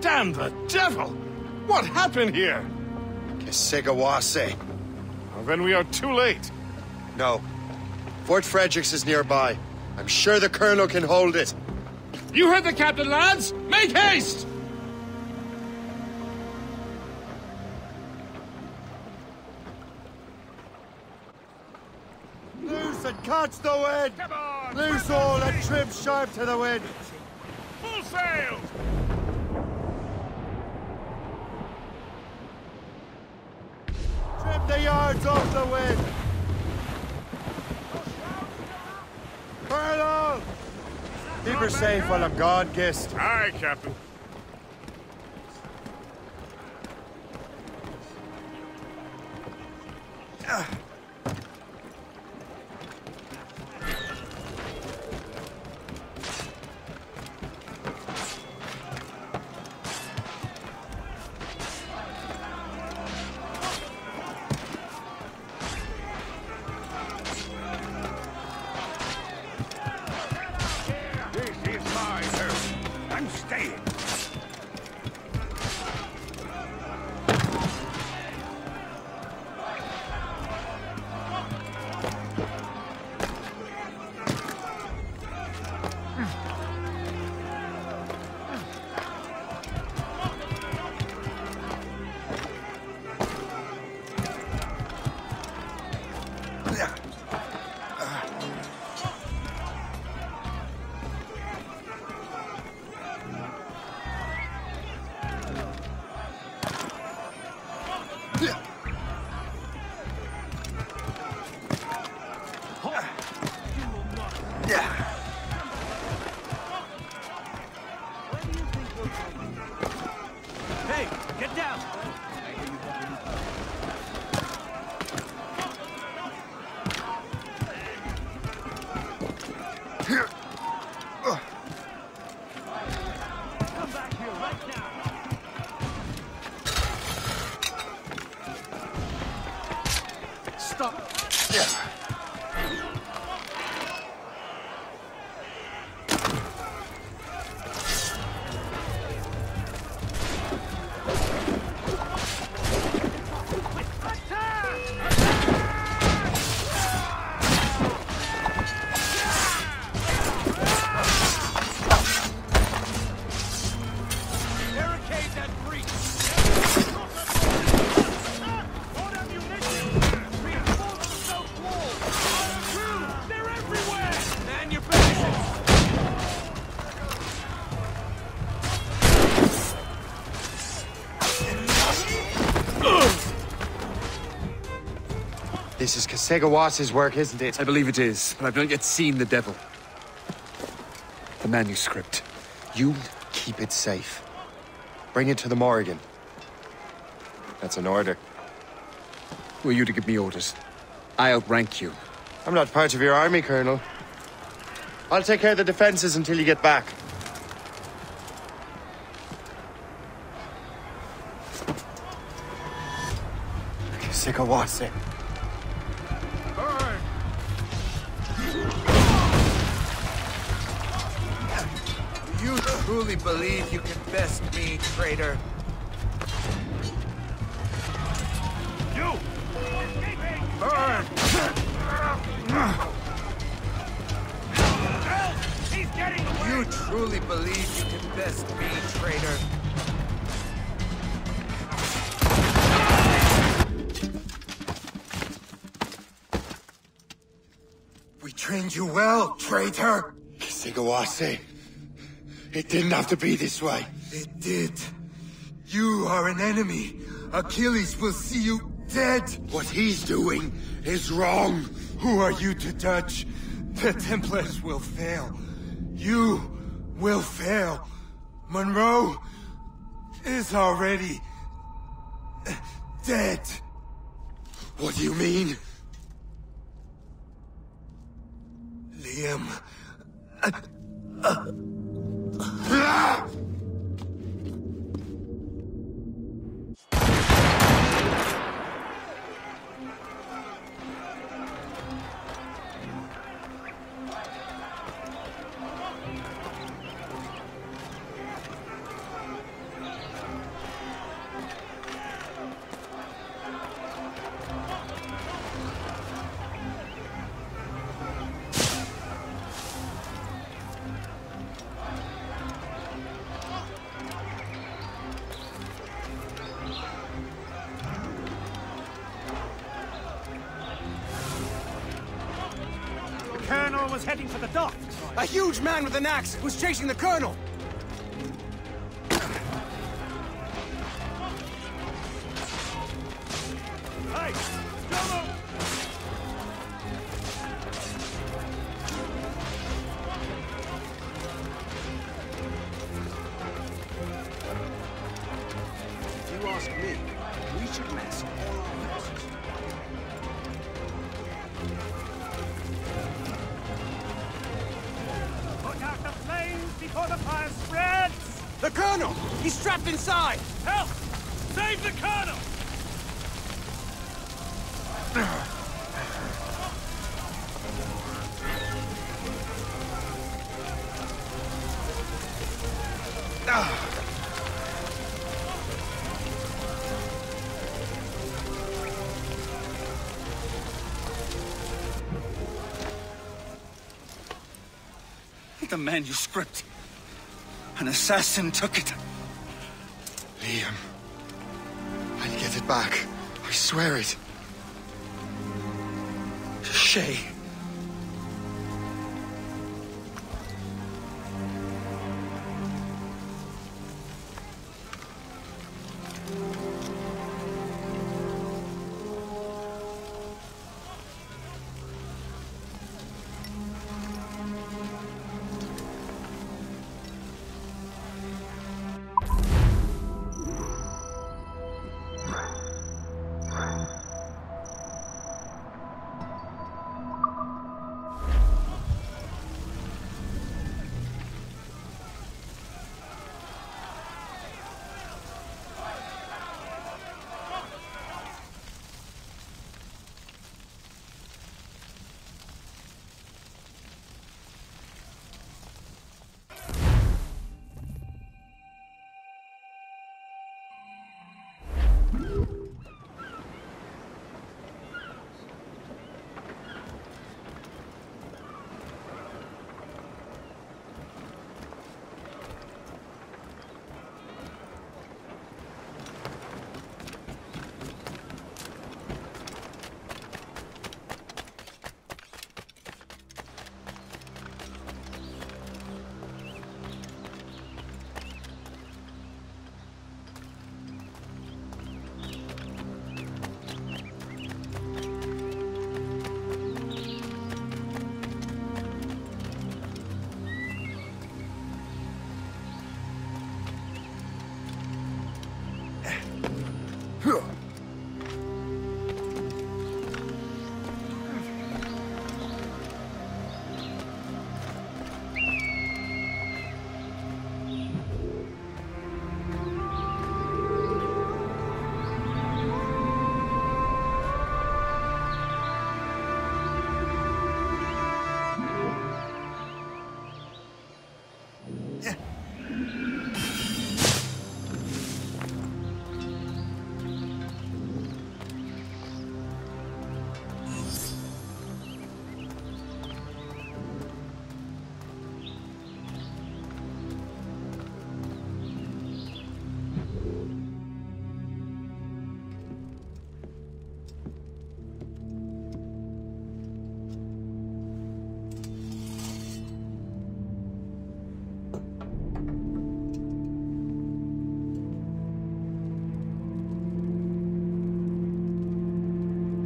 Damn the devil! What happened here? 𝐀𝐬𝐬𝐬𝐬𝐢𝐧'𝐬. Well, then we are too late. No. Fort Fredericks is nearby. I'm sure the Colonel can hold it. You heard the captain, lads! Make haste! Loose and catch the wind! Come on! Loose all and trim sharp to the wind! Full sail! Trim the yards off the wind! Colonel! Keep her safe while I'm gone, Gist. Aye, Captain. Hey, get down! Come back here right now! Stop! This is 𝐀𝐬𝐬𝐬𝐬𝐬's work, isn't it? I believe it is, but I've not yet seen the devil. The manuscript. You keep it safe. Bring it to the Morrigan. That's an order. Who are you to give me orders? I outrank you. I'm not part of your army, Colonel. I'll take care of the defenses until you get back. 𝐀𝐬𝐬𝐬𝐬𝐬. You truly believe you can best me, traitor? You! Burn! He's getting away! You truly believe you can best me, traitor? We trained you well, traitor! 𝐀𝐬𝐬𝐬𝐬𝐬. It didn't have to be this way. It did. You are an enemy. Achilles will see you dead. What he's doing is wrong. Who are you to judge? The Templars will fail. You will fail. Monroe is already dead. What do you mean? Liam. was heading for the docks. A huge man with an axe was chasing the colonel! Hey, go! If you ask me, we should mess all our horses. Put out the flames before the fire spreads! The colonel! He's trapped inside! Help! Save the colonel! The manuscript. An assassin took it. Liam. I'll get it back. I swear it. Shay.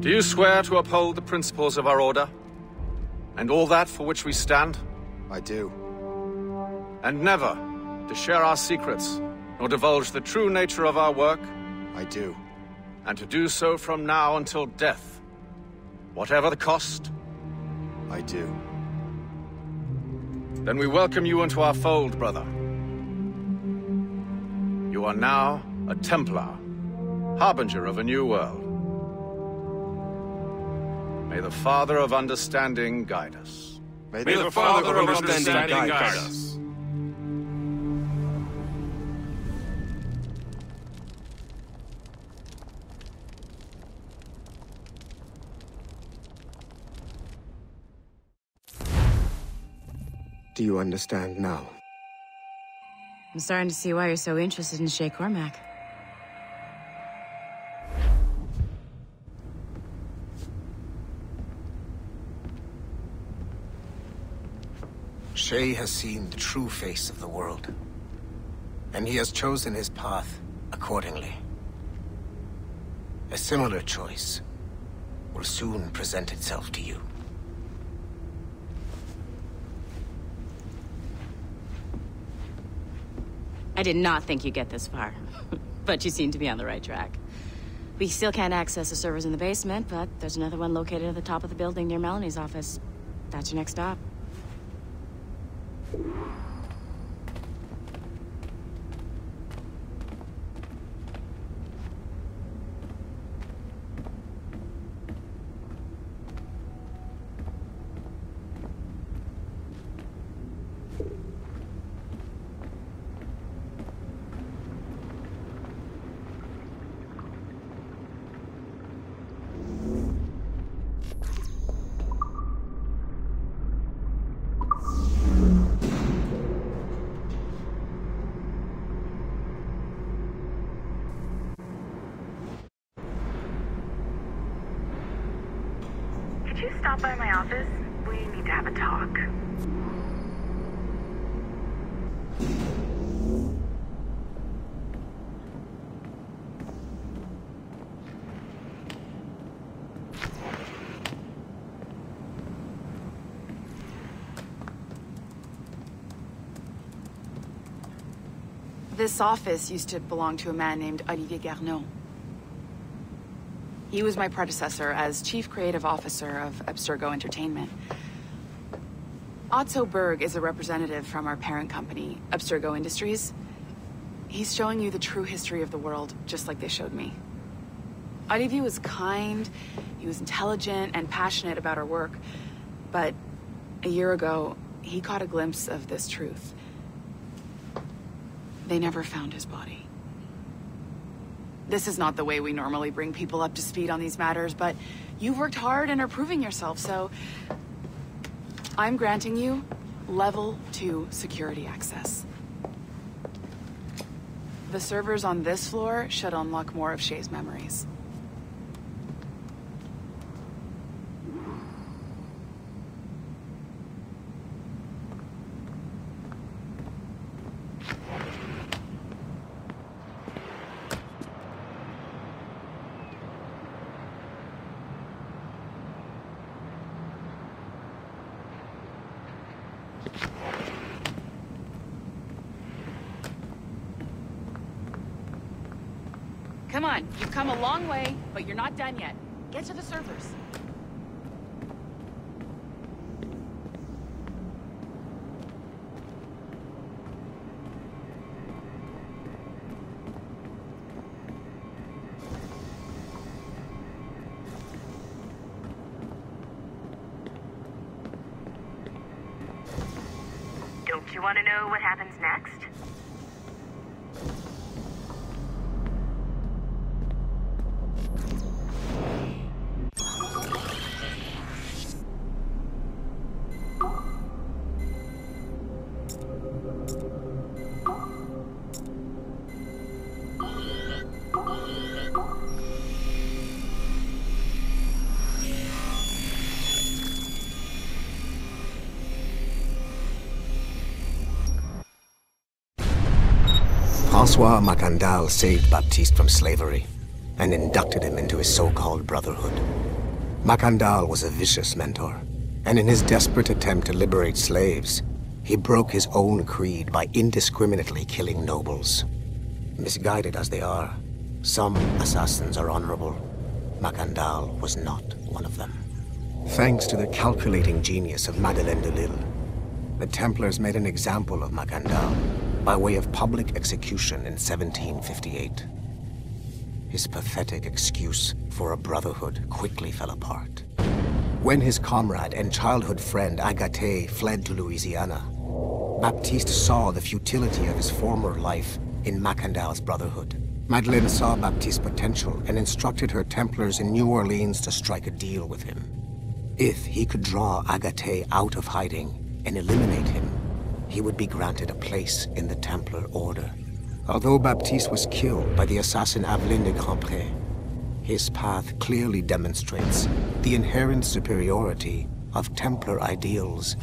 Do you swear to uphold the principles of our order? And all that for which we stand? I do. And never to share our secrets, nor divulge the true nature of our work? I do. And to do so from now until death, whatever the cost? I do. Then we welcome you into our fold, brother. You are now a Templar, harbinger of a new world. May the Father of Understanding guide us. May the Father of Understanding guide us. Do you understand now? I'm starting to see why you're so interested in Shay Cormac. Shay has seen the true face of the world, and he has chosen his path accordingly. A similar choice will soon present itself to you. I did not think you'd get this far, but you seem to be on the right track. We still can't access the servers in the basement, but there's another one located at the top of the building near Melanie's office. That's your next stop. Could you stop by my office? We need to have a talk. This office used to belong to a man named Olivier Garneau. He was my predecessor as Chief Creative Officer of Abstergo Entertainment. Otto Berg is a representative from our parent company, Abstergo Industries. He's showing you the true history of the world, just like they showed me. Olivier was kind, he was intelligent and passionate about our work, but a year ago, he caught a glimpse of this truth. They never found his body. This is not the way we normally bring people up to speed on these matters, but you've worked hard and are proving yourself, so I'm granting you Level 2 security access. The servers on this floor should unlock more of Shay's memories. Come on, you've come a long way, but you're not done yet. Get to the servers. Don't you want to know what happens next? François Macandal saved Baptiste from slavery and inducted him into his so-called Brotherhood. Macandal was a vicious mentor, and in his desperate attempt to liberate slaves, he broke his own creed by indiscriminately killing nobles. Misguided as they are, some assassins are honorable. Macandal was not one of them. Thanks to the calculating genius of Madeleine de Lille, the Templars made an example of Macandal by way of public execution in 1758. His pathetic excuse for a brotherhood quickly fell apart. When his comrade and childhood friend Agathe fled to Louisiana, Baptiste saw the futility of his former life in Macandal's brotherhood. Madeleine saw Baptiste's potential and instructed her Templars in New Orleans to strike a deal with him. If he could draw Agathe out of hiding and eliminate him, he would be granted a place in the Templar Order. Although Baptiste was killed by the assassin Aveline de Grandpré, his path clearly demonstrates the inherent superiority of Templar ideals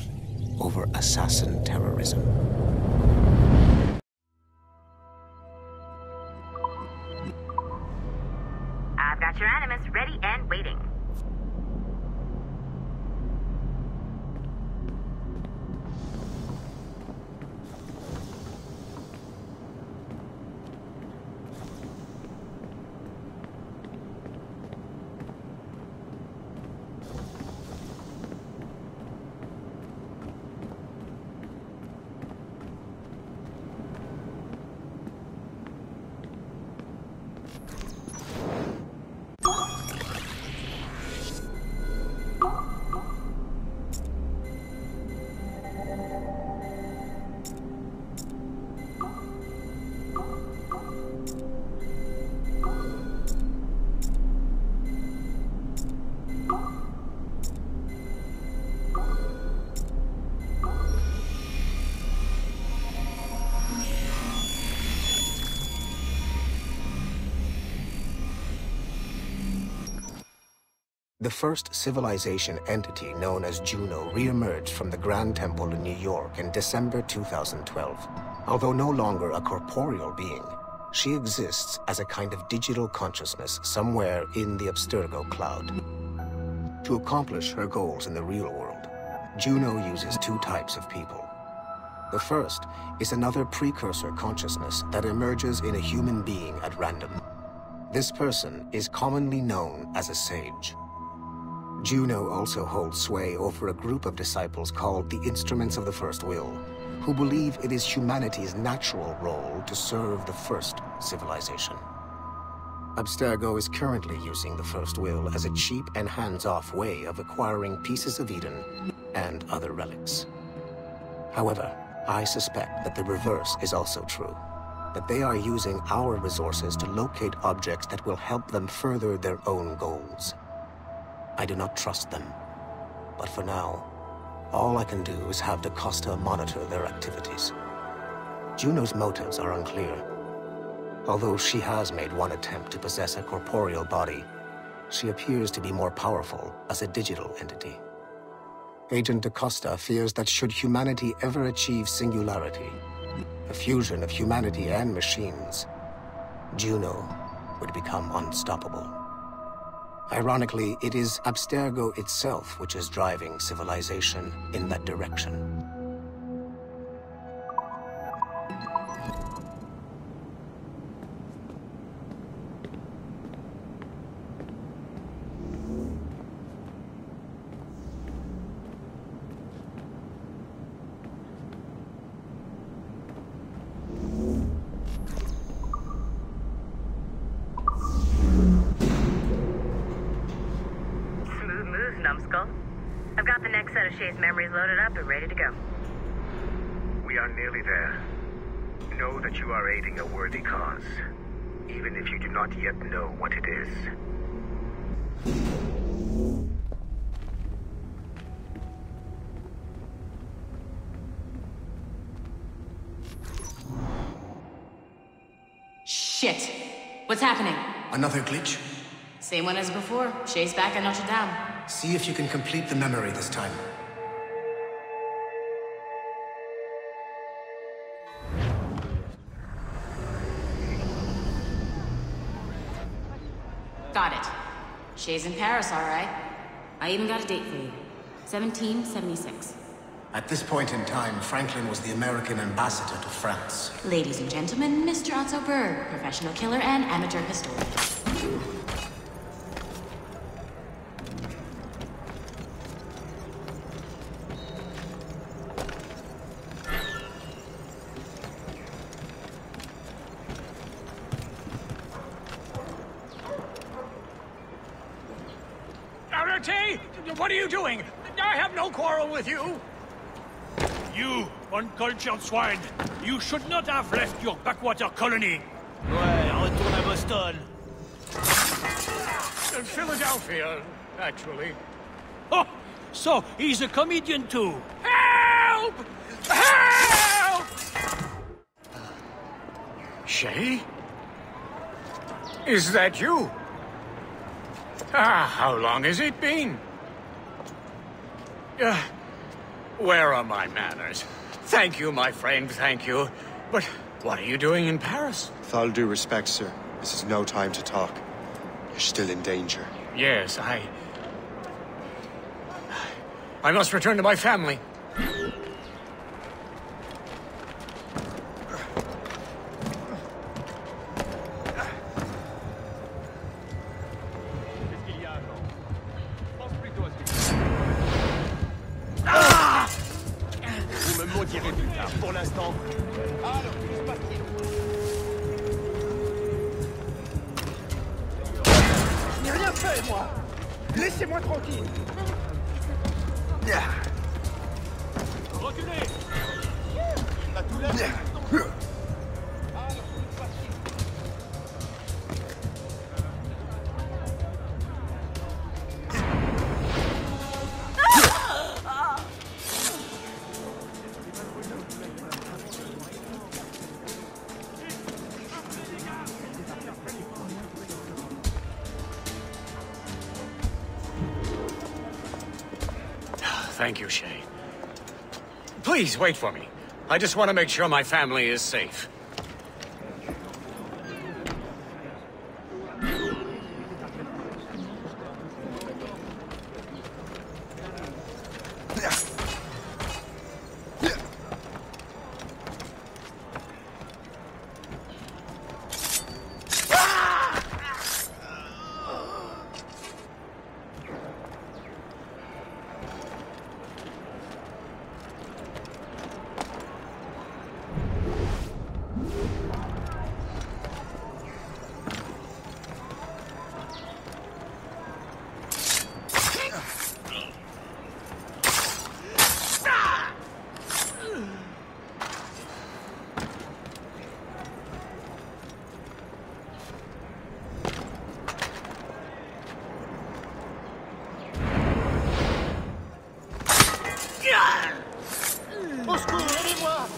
over assassin terrorism. I've got your animus ready and waiting. The first civilization entity known as Juno re-emerged from the Grand Temple in New York in December 2012. Although no longer a corporeal being, she exists as a kind of digital consciousness somewhere in the Abstergo cloud. To accomplish her goals in the real world, Juno uses two types of people. The first is another precursor consciousness that emerges in a human being at random. This person is commonly known as a sage. Juno also holds sway over a group of disciples called the Instruments of the First Will, who believe it is humanity's natural role to serve the first civilization. Abstergo is currently using the First Will as a cheap and hands-off way of acquiring pieces of Eden and other relics. However, I suspect that the reverse is also true, that they are using our resources to locate objects that will help them further their own goals. I do not trust them, but for now, all I can do is have DaCosta monitor their activities. Juno's motives are unclear. Although she has made one attempt to possess a corporeal body, she appears to be more powerful as a digital entity. Agent DaCosta fears that should humanity ever achieve singularity, a fusion of humanity and machines, Juno would become unstoppable. Ironically, it is Abstergo itself which is driving civilization in that direction. I've got the next set of Shay's memories loaded up and ready to go. We are nearly there. Know that you are aiding a worthy cause, even if you do not yet know what it is. Shit! What's happening? Another glitch? Same one as before. Shay's back at Notre Dame. See if you can complete the memory this time. Got it. Shay's in Paris, all right. I even got a date for you. 1776. At this point in time, Franklin was the American ambassador to France. Ladies and gentlemen, Mr. Otto Berg, professional killer and amateur historian. What are you doing? I have no quarrel with you. You, uncultured swine. You should not have left your backwater colony. Ouais, retourne à Boston. Philadelphia, actually. Oh, so he's a comedian too. Help! Help! Shay? Is that you? How long has it been? Where are my manners? Thank you, my friend, thank you. But what are you doing in Paris? With all due respect, sir, this is no time to talk. You're still in danger. Yes, I must return to my family. Vous me maudirez plus tard. Pour l'instant... Alors, que se passe-t-il? Je n'ai rien fait, moi. Laissez-moi tranquille. Reculez! T'as tout l'air. Thank you, Shay. Please, wait for me. I just want to make sure my family is safe. Au secours, aidez-moi!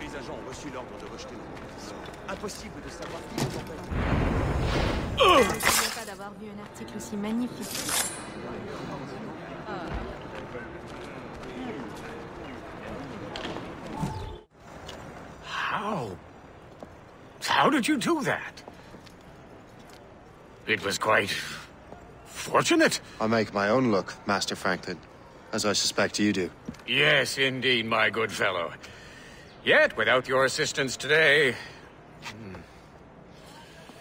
Les agents ont reçu l'ordre de rejeter nos propositions. Impossible de savoir qui nous empêche. Je ne me souviens pas d'avoir vu un article aussi magnifique. How did you do that? It was quite... fortunate. I make my own luck, Master Franklin, as I suspect you do. Yes, indeed, my good fellow. Yet, without your assistance today...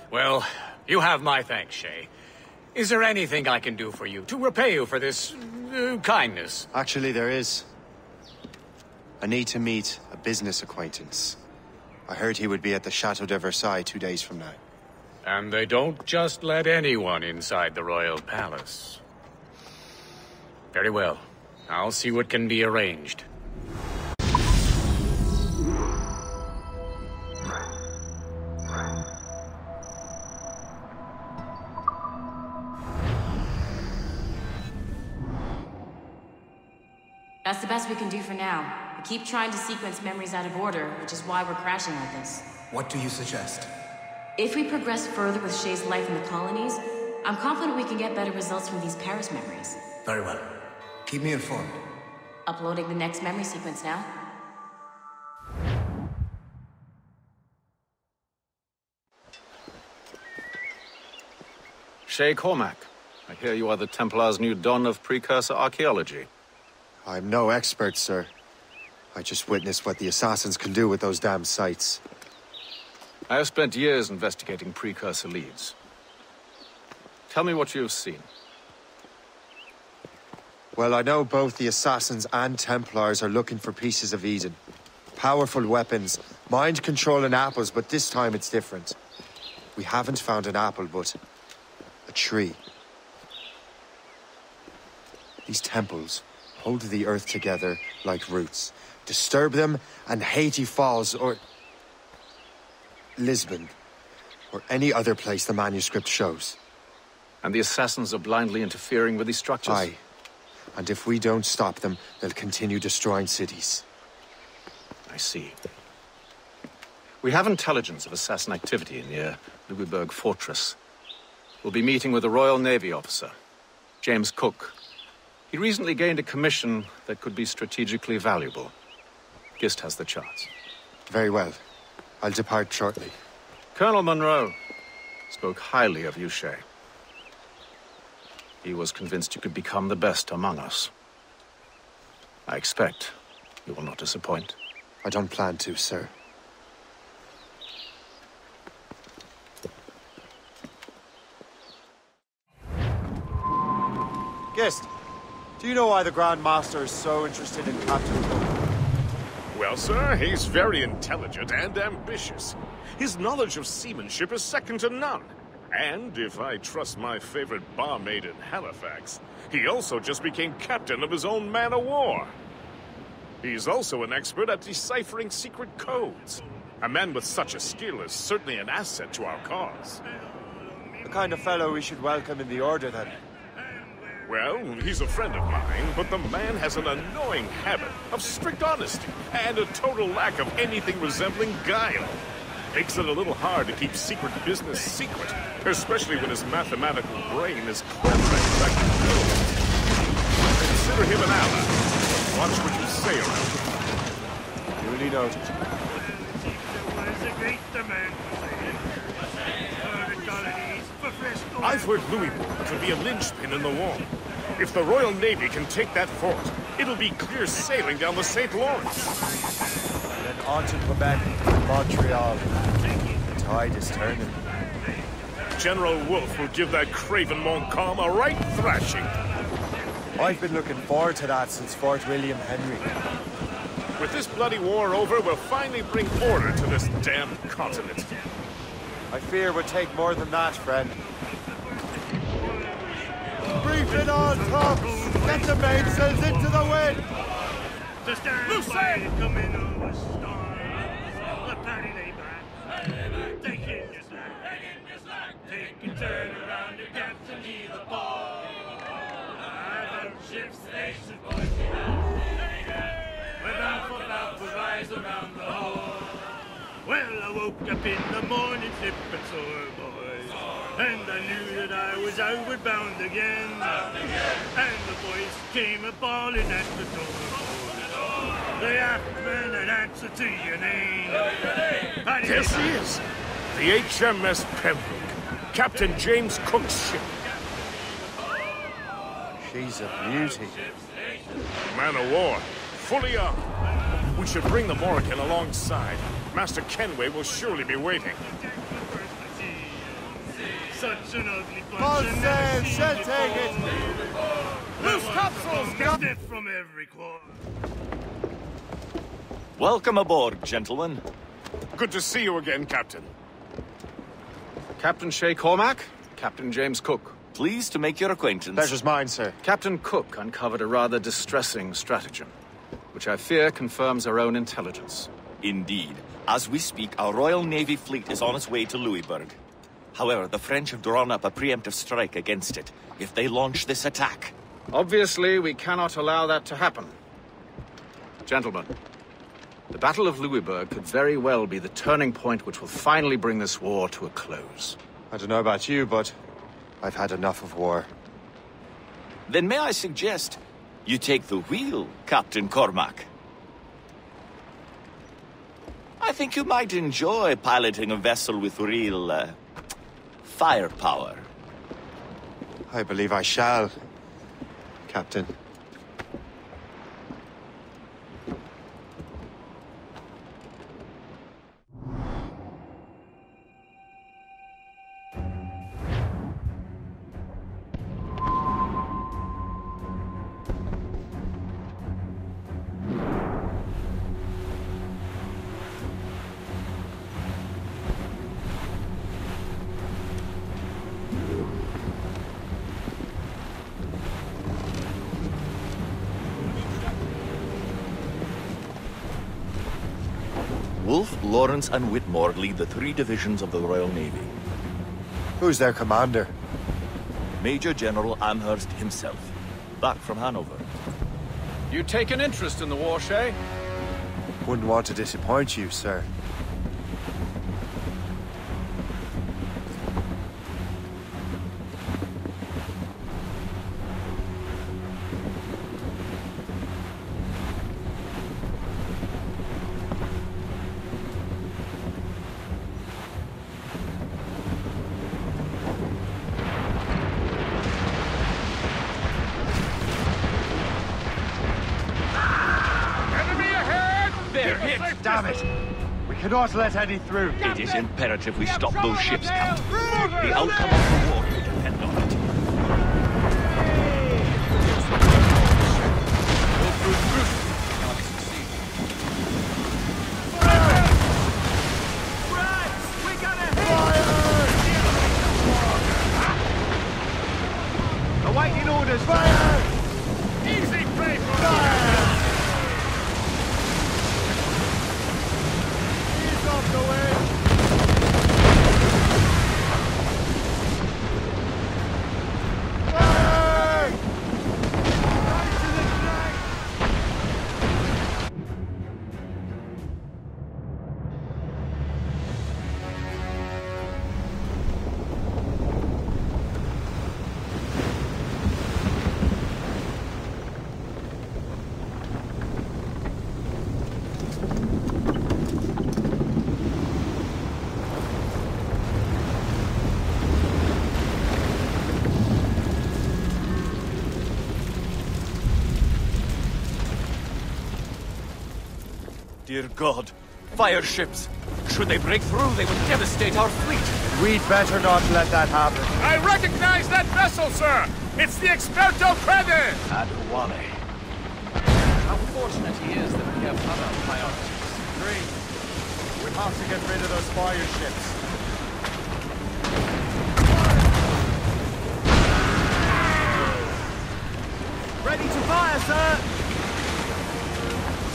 Well, you have my thanks, Shay. Is there anything I can do for you to repay you for this kindness? Actually, there is. I need to meet a business acquaintance. I heard he would be at the Chateau de Versailles 2 days from now. And they don't just let anyone inside the royal palace. Very well. I'll see what can be arranged. That's the best we can do for now. We keep trying to sequence memories out of order, which is why we're crashing like this. What do you suggest? If we progress further with Shay's life in the colonies, I'm confident we can get better results from these Paris memories. Very well. Keep me informed. Uploading the next memory sequence now. Shay Cormac, I hear you are the Templars' new don of precursor archaeology. I'm no expert, sir. I just witnessed what the assassins can do with those damn sites. I have spent years investigating precursor leads. Tell me what you have seen. Well, I know both the assassins and Templars are looking for pieces of Eden. Powerful weapons, mind-controlling apples, but this time it's different. We haven't found an apple, but a tree. These temples hold the earth together like roots. Disturb them, and Haiti falls, or Lisbon, or any other place the manuscript shows. And the assassins are blindly interfering with these structures? Aye. And if we don't stop them, they'll continue destroying cities. I see. We have intelligence of assassin activity near Louisburg Fortress. We'll be meeting with a Royal Navy officer. James Cook. He recently gained a commission that could be strategically valuable. Gist has the charts. Very well. I'll depart shortly. Colonel Monroe spoke highly of you, Shay. He was convinced you could become the best among us. I expect you will not disappoint. I don't plan to, sir. Gist, do you know why the Grand Master is so interested in Captain Cook? Well, sir, he's very intelligent and ambitious. His knowledge of seamanship is second to none. And if I trust my favorite barmaid in Halifax, he also just became captain of his own man-of-war. He's also an expert at deciphering secret codes. A man with such a skill is certainly an asset to our cause. The kind of fellow we should welcome in the Order, then. Well, he's a friend of mine, but the man has an annoying habit of strict honesty and a total lack of anything resembling guile. Makes it a little hard to keep secret business secret, especially when his mathematical brain is clever and practical. Consider him an ally. Watch what you say around him. Duly noted. I've heard Louisbourg could be a linchpin in the war. If the Royal Navy can take that fort, it'll be clear sailing down the St. Lawrence. Then on to Quebec, Montreal. The tide is turning. General Wolfe will give that craven Montcalm a right thrashing. I've been looking forward to that since Fort William Henry. With this bloody war over, we'll finally bring order to this damned continent. I fear we'll take more than that, friend. Brief it on tops! Get the mainsails into the wind! Loose sail! Come in over the storm. The paddy lay back. Take in your slack. Take a turn around your captain, heave the ball. I've ship's station, boys. We're bound for rise around the hole. Well, I woke up in the morning, slipping sore, boys. And I knew that I was outward bound again. And the boys came a-bawling at the door. They asked men an answer to your name. Yes, he is. The HMS Pembroke, Captain James Cook's ship. She's a beauty. Man of war, fully armed. We should bring the Morrigan alongside. Master Kenway will surely be waiting. Such an ugly bunch. Full sail, she'll take it. Loose topsails, got it from every quarter. Welcome aboard, gentlemen. Good to see you again, Captain. Captain Shay Cormac, Captain James Cook. Pleased to make your acquaintance. Pleasure's mine, sir. Captain Cook uncovered a rather distressing stratagem, which I fear confirms our own intelligence. Indeed. As we speak, our Royal Navy fleet is on its way to Louisbourg. However, the French have drawn up a preemptive strike against it if they launch this attack. Obviously, we cannot allow that to happen. Gentlemen, the Battle of Louisbourg could very well be the turning point which will finally bring this war to a close. I don't know about you, but I've had enough of war. Then may I suggest you take the wheel, Captain Cormac? I think you might enjoy piloting a vessel with real, firepower. I believe I shall, Captain. Wolfe, Lawrence, and Whitmore lead the 3 divisions of the Royal Navy. Who's their commander? Major General Amherst himself, back from Hanover. You take an interest in the war, Shay? Wouldn't want to disappoint you, sir. Damn it! We cannot let any through. It is imperative we stop those ships, Captain. The outcome of the war will depend on it. Awaiting orders! Fire! Easy prey for Fire! Ease off the way! Fire! Right to the flank! Dear God, fire ships! Should they break through, they would devastate our fleet. We'd better not let that happen. I recognize that vessel, sir! It's the Experto Crede! Adewale. How fortunate he is that we have other priorities. Agreed. We have to get rid of those fire ships. Ready to fire, sir!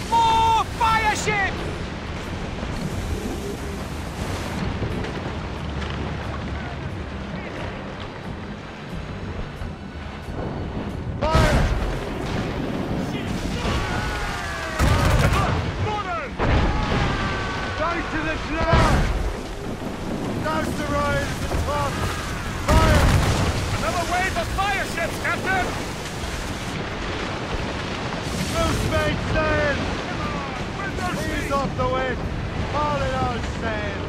More fire ships! Off the wind! All in all sail!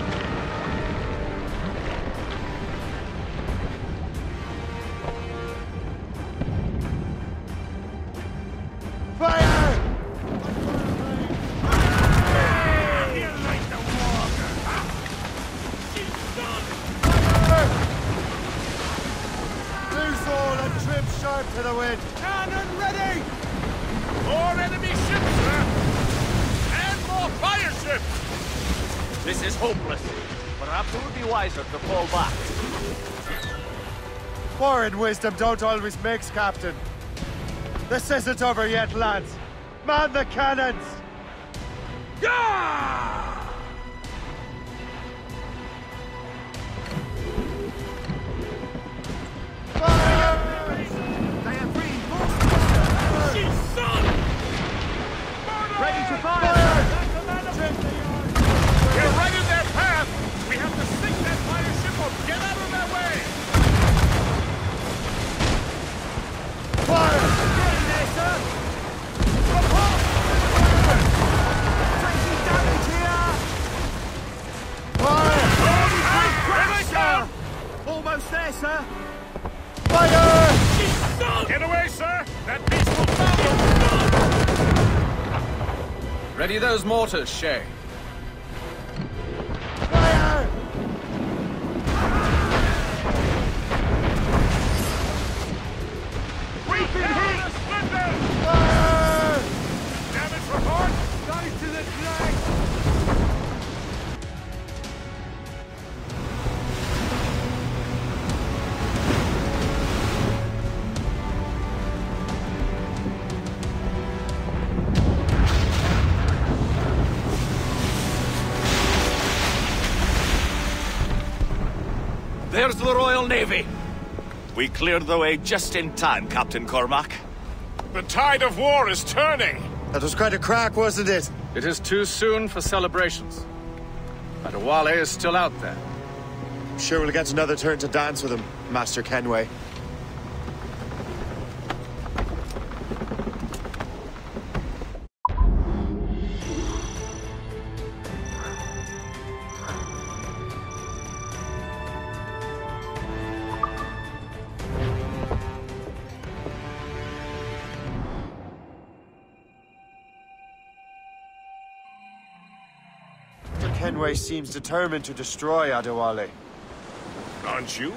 Fire! Loose all and trim sharp to the wind! Cannon ready! More enemy ships, sir! Fire ships! This is hopeless. Perhaps it would be wiser to fall back. Foreign wisdom don't always mix, Captain. This isn't over yet, lads. Man the cannons! Gah! Ready to fire! We're right in their path! We have to sink that fire ship or get out of their way! Fire! Get in there, sir! Report! Taking damage here! Fire! Here they come! Almost there, sir! Fire! Get away, sir! That beast will follow! Ready those mortars, Shay. Fire! We've been hit! Fire! Damage report! Guys to the flank! There's the Royal Navy. We cleared the way just in time, Captain Cormac. The tide of war is turning! That was quite a crack, wasn't it? It is too soon for celebrations. Adewale is still out there. I'm sure we'll get another turn to dance with him, Master Kenway. 𝐀𝐬𝐬𝐬 seems determined to destroy Adewale. Aren't you?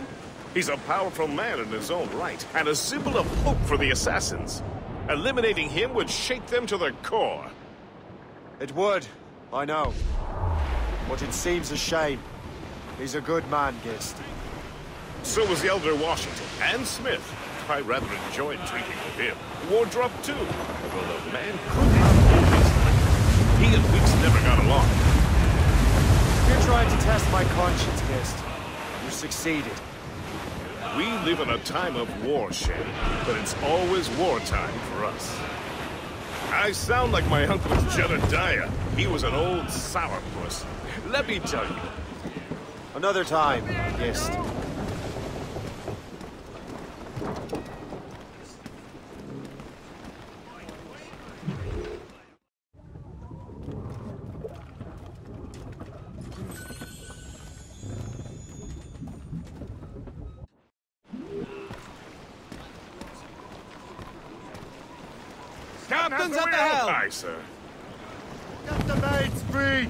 He's a powerful man in his own right, and a symbol of hope for the assassins. Eliminating him would shake them to their core. It would, I know. But it seems a shame. He's a good man, Gist. So was the Elder Washington, and Smith. I rather enjoyed drinking with him. Wardrop, too. Although the man could have always liked. He and Weeks never got along. You're trying to test my conscience, Gist. You succeeded. We live in a time of war, Shay, but it's always wartime for us. I sound like my Uncle Jedediah. He was an old sourpuss. Let me tell you. Another time, Gist. Captain's at the helm! Aye, sir. Get the mates free!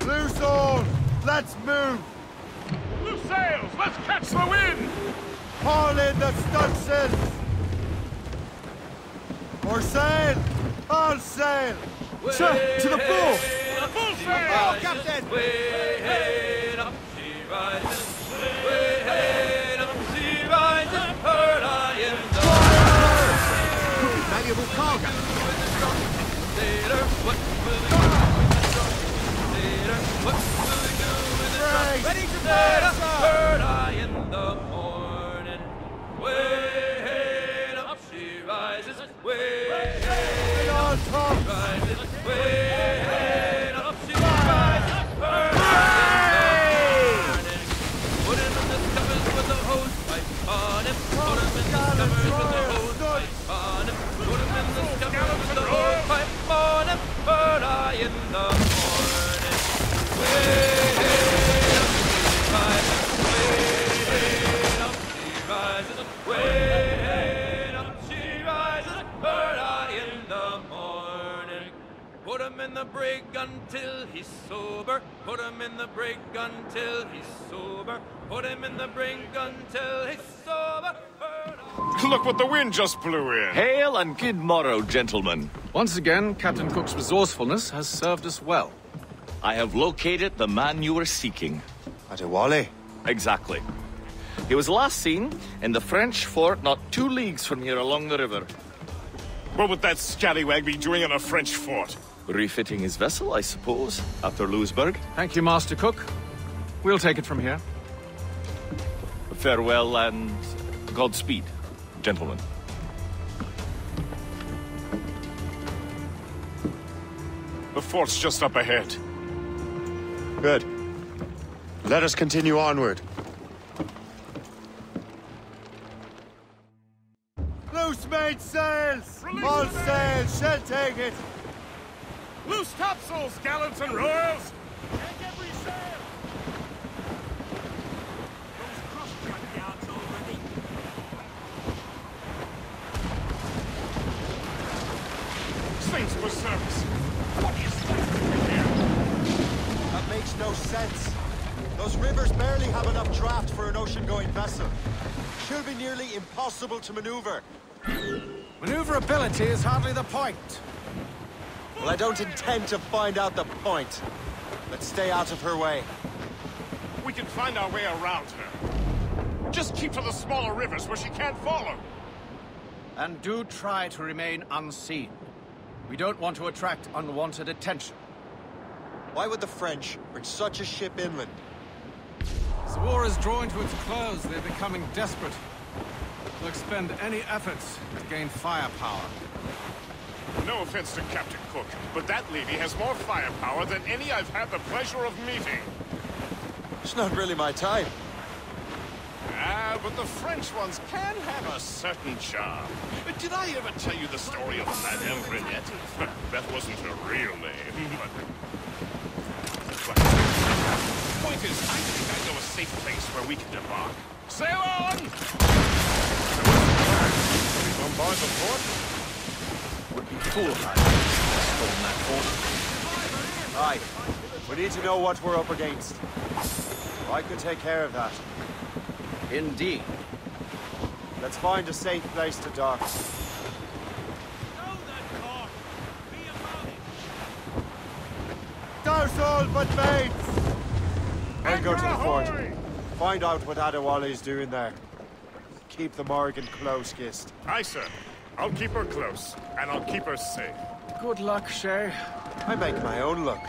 Loose all! Let's move! Loose sails! Let's catch the wind! Haul in the stunsails! Or sail! All sail! Sir, to the full! Full sail! Oh, Captain! Way head up, she rises. Way head up, she rises. Heard I in the valuable cargo. Sailor, what will we do with the drunk? Sailor, what will we do with the drunk? Ready to fire, sir! Heard I in the morning. Way head up, she rises. Way head up, she rises. Way head up, she rises. Heard I in the morning. Put him in the scuppers with the hose pipe on him. Put him in the scuppers with the hose pipe on him. Put him in the scuppers with the hose pipe on him. Heard I in the morning. Way head up, she rises. Way head up, she rises. Way head up, she rises. Heard I in the morning. Put him in the brig until he's sober. Put him in the brig until he's sober. Put him in the brig until he's sober. Look what the wind just blew in. Hail and good morrow, gentlemen. Once again, Captain Cook's resourcefulness has served us well. I have located the man you were seeking. Adewale? Exactly. He was last seen in the French fort not 2 leagues from here along the river. What would that scallywag be doing in a French fort? Refitting his vessel, I suppose, after Louisburg. Thank you, Master Cook. We'll take it from here. Farewell and Godspeed, gentlemen. The fort's just up ahead. Good. Let us continue onward. Loose main sails! All sails! Shall take it! Loose topsails, gallants and royals! Take every sail! Those cross-track yards already. Saints for service! What is that here? That makes no sense. Those rivers barely have enough draft for an ocean-going vessel. Should be nearly impossible to maneuver. Maneuverability is hardly the point. Well, I don't intend to find out the point. Let's stay out of her way. We can find our way around her. Just keep to the smaller rivers where she can't follow. And do try to remain unseen. We don't want to attract unwanted attention. Why would the French bring such a ship inland? As the war is drawing to its close, they're becoming desperate. They'll expend any efforts to gain firepower. No offense to Captain Cook, but that lady has more firepower than any I've had the pleasure of meeting. It's not really my type. Ah, but the French ones can have a certain charm. Did I ever tell you the story of Madame Renette? That wasn't her real name, but... Point is, I think I know a safe place where we can debark. Sail on! We bombard the fort? Would be foolhardy to storm that fort. Aye. We need to know what we're up against. I could take care of that. Indeed. Let's find a safe place to dock. Douse all but mates! I'll go to the fort. Find out what Adewale's doing there. Keep the Morgan close, Gist. Aye, sir. I'll keep her close, and I'll keep her safe. Good luck, Shay. I make my own luck,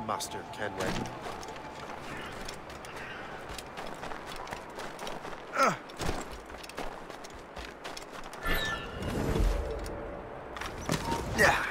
Master Kenway. Yeah.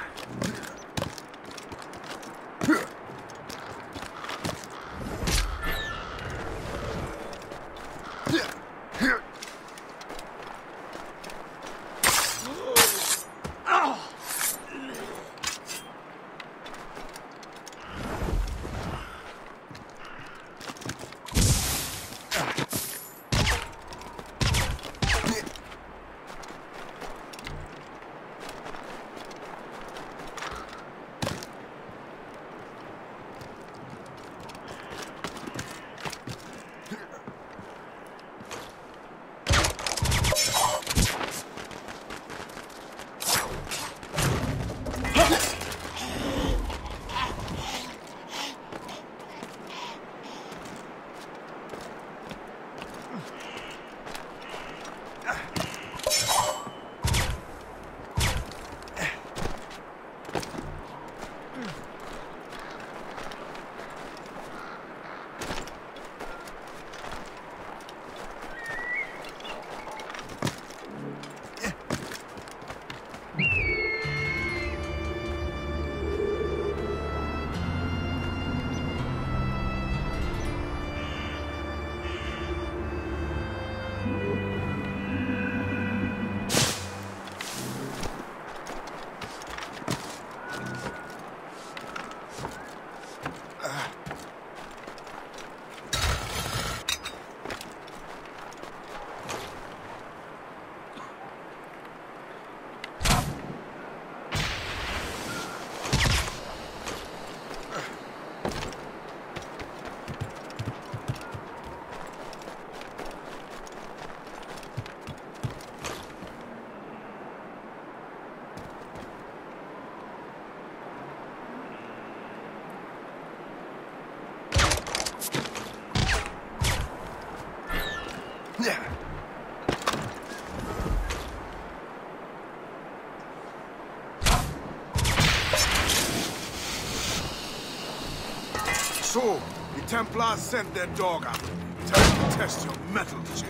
So, the Templars sent their dog out. Time to test your mettle, Jay.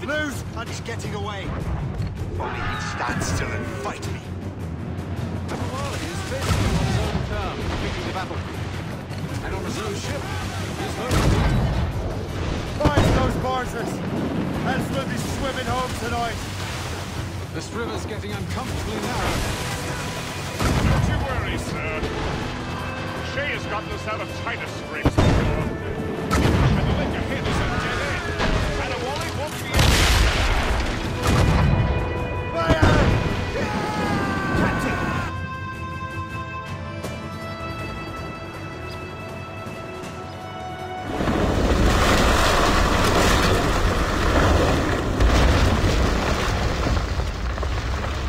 Blues, and he's getting away. Only he'd stand still and fight me. Well, he's facing on his own terms, picking the battle. And on his own ship, he's hurt. Find those barges, else we'll be swimming home tonight. This river's getting uncomfortably narrow. Don't you worry, sir. Shay has gotten us out of tighter scrapes before. And the lake ahead is a dead end. Adewale won't be able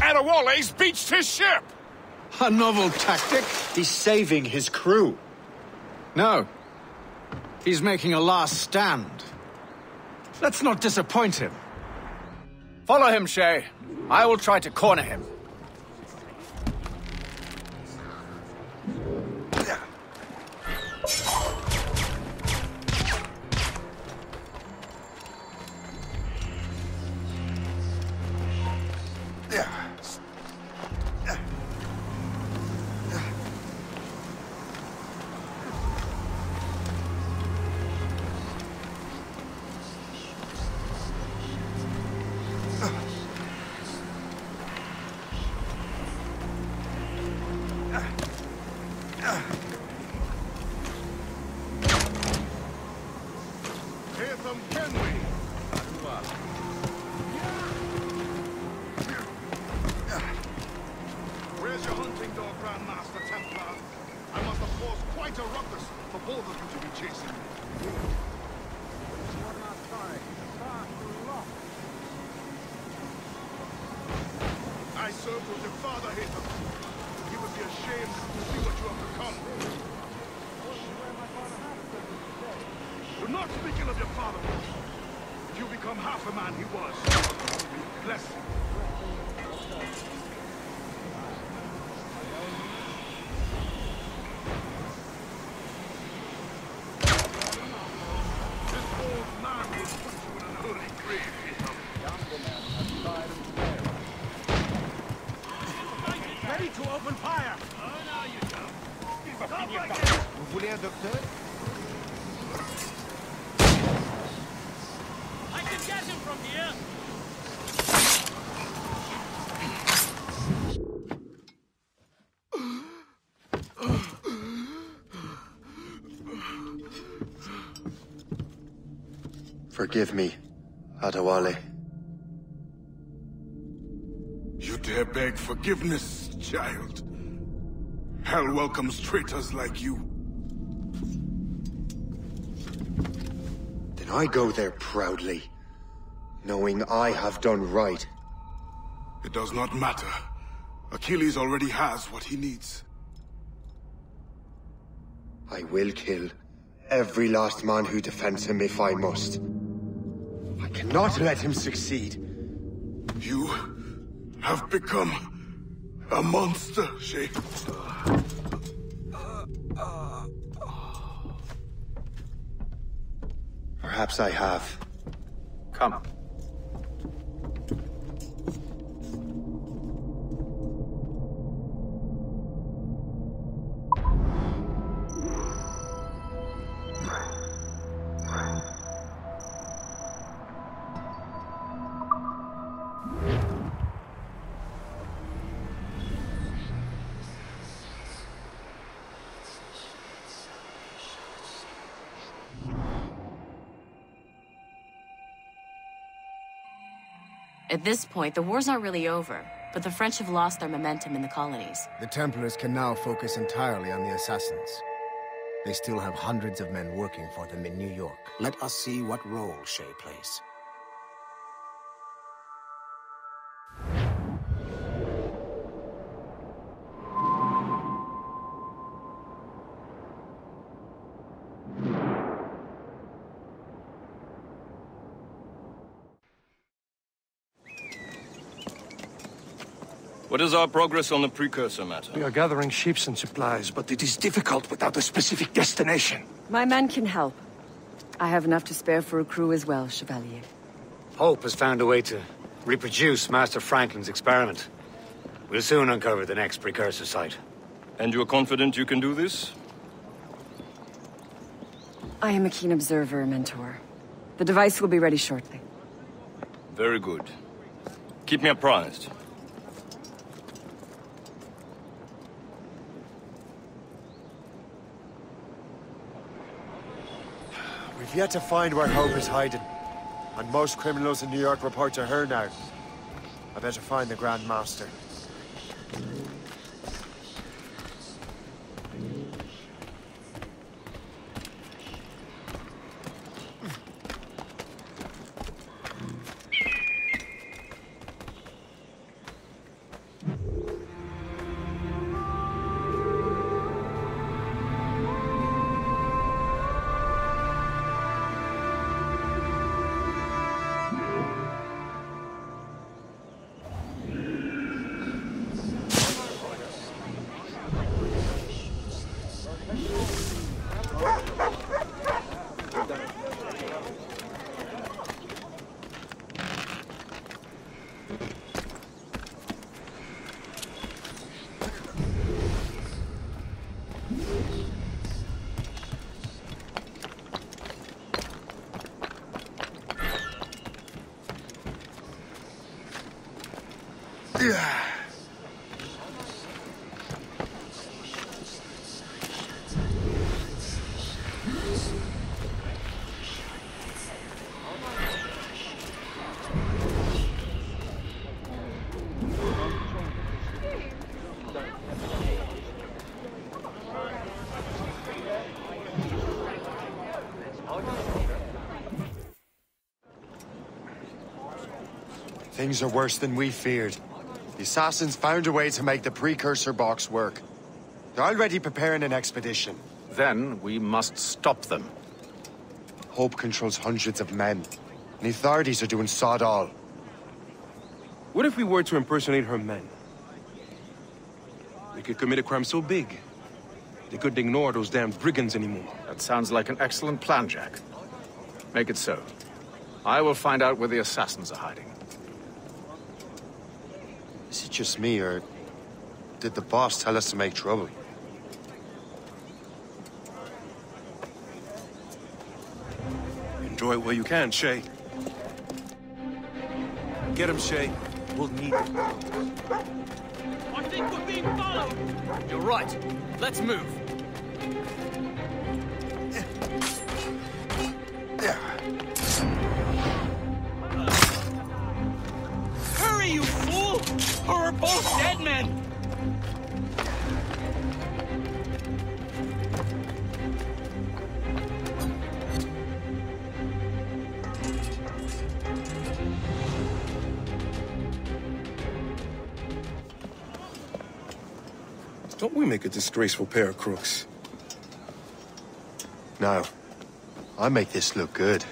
Adewale's beached his ship! A novel tactic? He's saving his crew. No. He's making a last stand. Let's not disappoint him. Follow him, Shay. I will try to corner him. I served was your father, Hazel. He would be ashamed to see what you have become. Do not speak ill of your father. If you become half a man he was, bless him. This old man will put you in an early grave, Hazel. Ready to open fire! Oh, now you don't. Vous voulez un docteur? I can get him from here. Forgive me, Adewale. You dare beg forgiveness, child? Hell welcomes traitors like you. Then I go there proudly, knowing I have done right. It does not matter. Achilles already has what he needs. I will kill every last man who defends him if I must. I cannot let him succeed. You have become a monster, Shay. Perhaps I have. Come. At this point, the war's not really over, but the French have lost their momentum in the colonies. The Templars can now focus entirely on the assassins. They still have hundreds of men working for them in New York. Let us see what role Shay plays. What is our progress on the precursor matter? We are gathering ships and supplies, but it is difficult without a specific destination. My men can help. I have enough to spare for a crew as well, Chevalier. Hope has found a way to reproduce Master Franklin's experiment. We'll soon uncover the next precursor site. And you're confident you can do this? I am a keen observer, Mentor. The device will be ready shortly. Very good. Keep me apprised. We've yet to find where Hope is hiding. And most criminals in New York report to her now. I better find the Grand Master. Things are worse than we feared. The Assassins found a way to make the precursor box work. They're already preparing an expedition. Then we must stop them. Hope controls hundreds of men. And the authorities are doing sod all. What if we were to impersonate her men? We could commit a crime so big, they couldn't ignore those damn brigands anymore. That sounds like an excellent plan, Jack. Make it so. I will find out where the assassins are hiding. Is it just me, or did the boss tell us to make trouble? Enjoy it while you can, Shay. Get him, Shay. We'll need it. I think we're being followed! You're right. Let's move. Hurry, you fool! Or we're both dead men! Don't we make a disgraceful pair of crooks? No. I make this look good.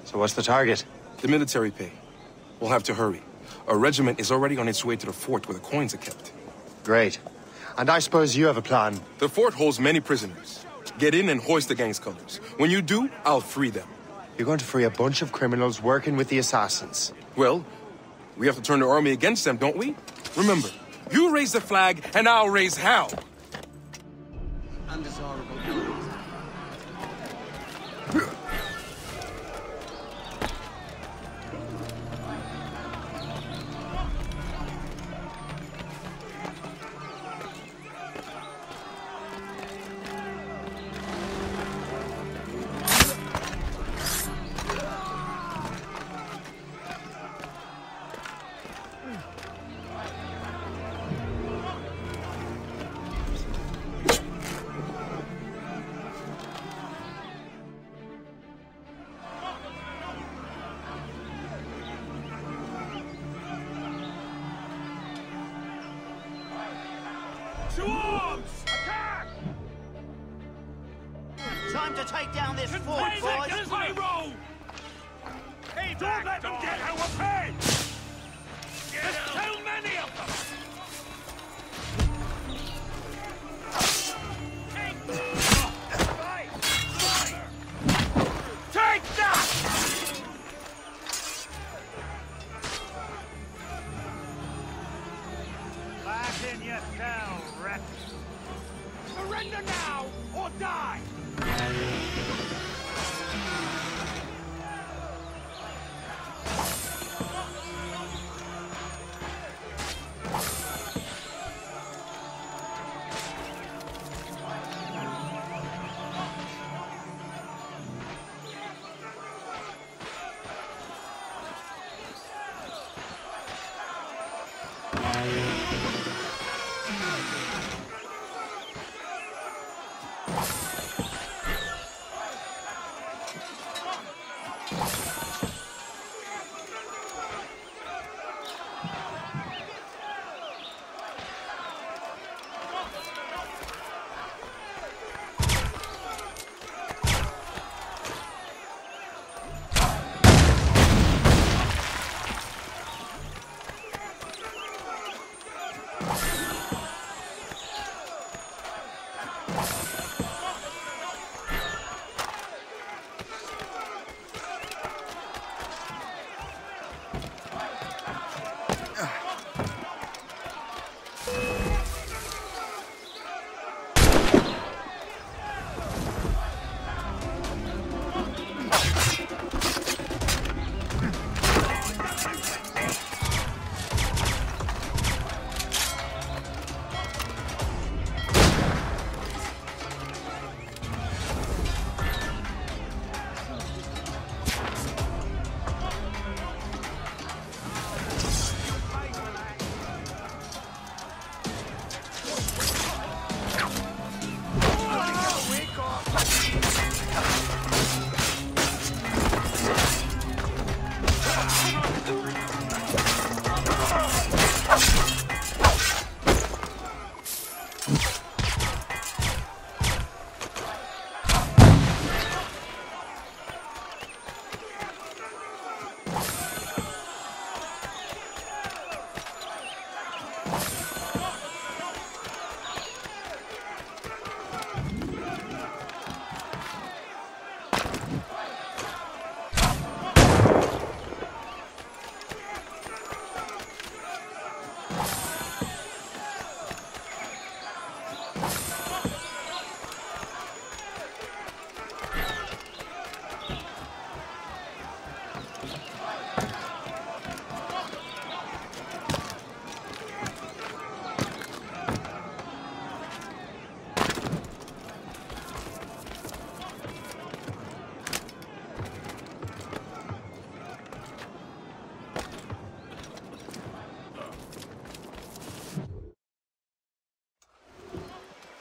So what's the target? The military pay. We'll have to hurry. A regiment is already on its way to the fort where the coins are kept. Great. And I suppose you have a plan. The fort holds many prisoners. Get in and hoist the gang's colors. When you do, I'll free them. You're going to free a bunch of criminals working with the assassins. Well, we have to turn the army against them, don't we? Remember, you raise the flag, and I'll raise hell. Undesirable. To arms! Attack! Time to take down this fort, boys! Payroll! Hey, don't let them get our pay! There's too many of them! Take that! Back in your cell, rat! Surrender now, or die!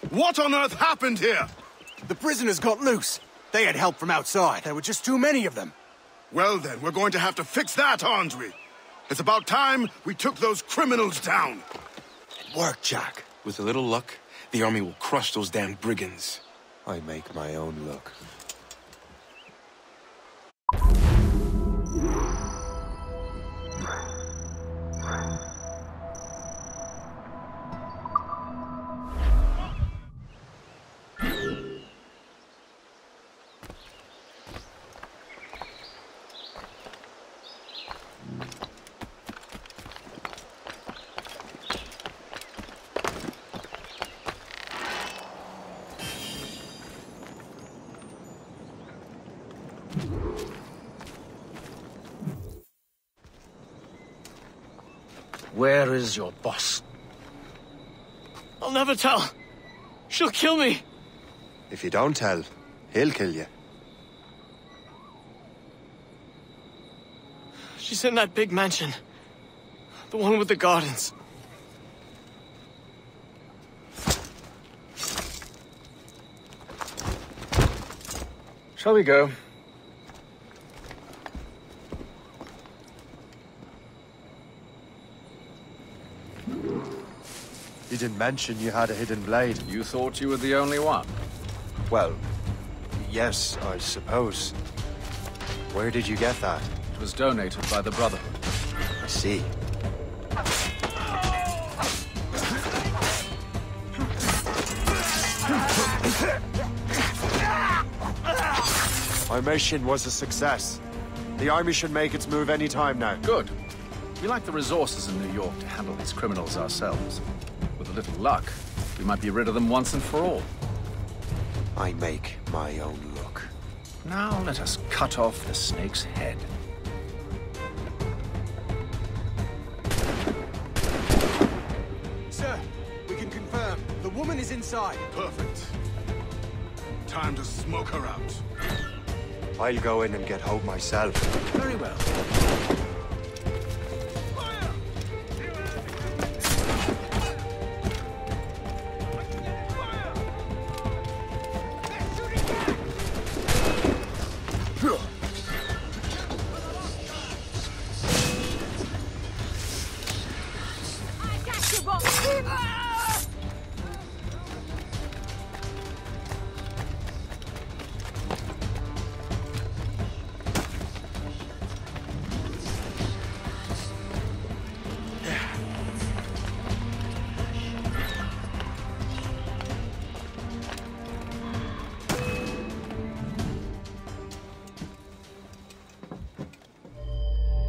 What on earth happened here? The prisoners got loose. They had help from outside. There were just too many of them. Well then, we're going to have to fix that, aren't we? It's about time we took those criminals down. Work, Jack. With a little luck, the army will crush those damn brigands. I make my own luck. Where is your boss? I'll never tell. She'll kill me. If you don't tell, he'll kill you. She's in that big mansion. The one with the gardens. Shall we go? You didn't mention you had a hidden blade. You thought you were the only one? Well, yes, I suppose. Where did you get that? It was donated by the Brotherhood. I see. My mission was a success. The army should make its move any time now. Good. We lack the resources in New York to handle these criminals ourselves. With a little luck, we might be rid of them once and for all. I make my own luck. Now let us cut off the snake's head. Sir, we can confirm. The woman is inside. Perfect. Time to smoke her out. I'll go in and get Hope myself. Very well.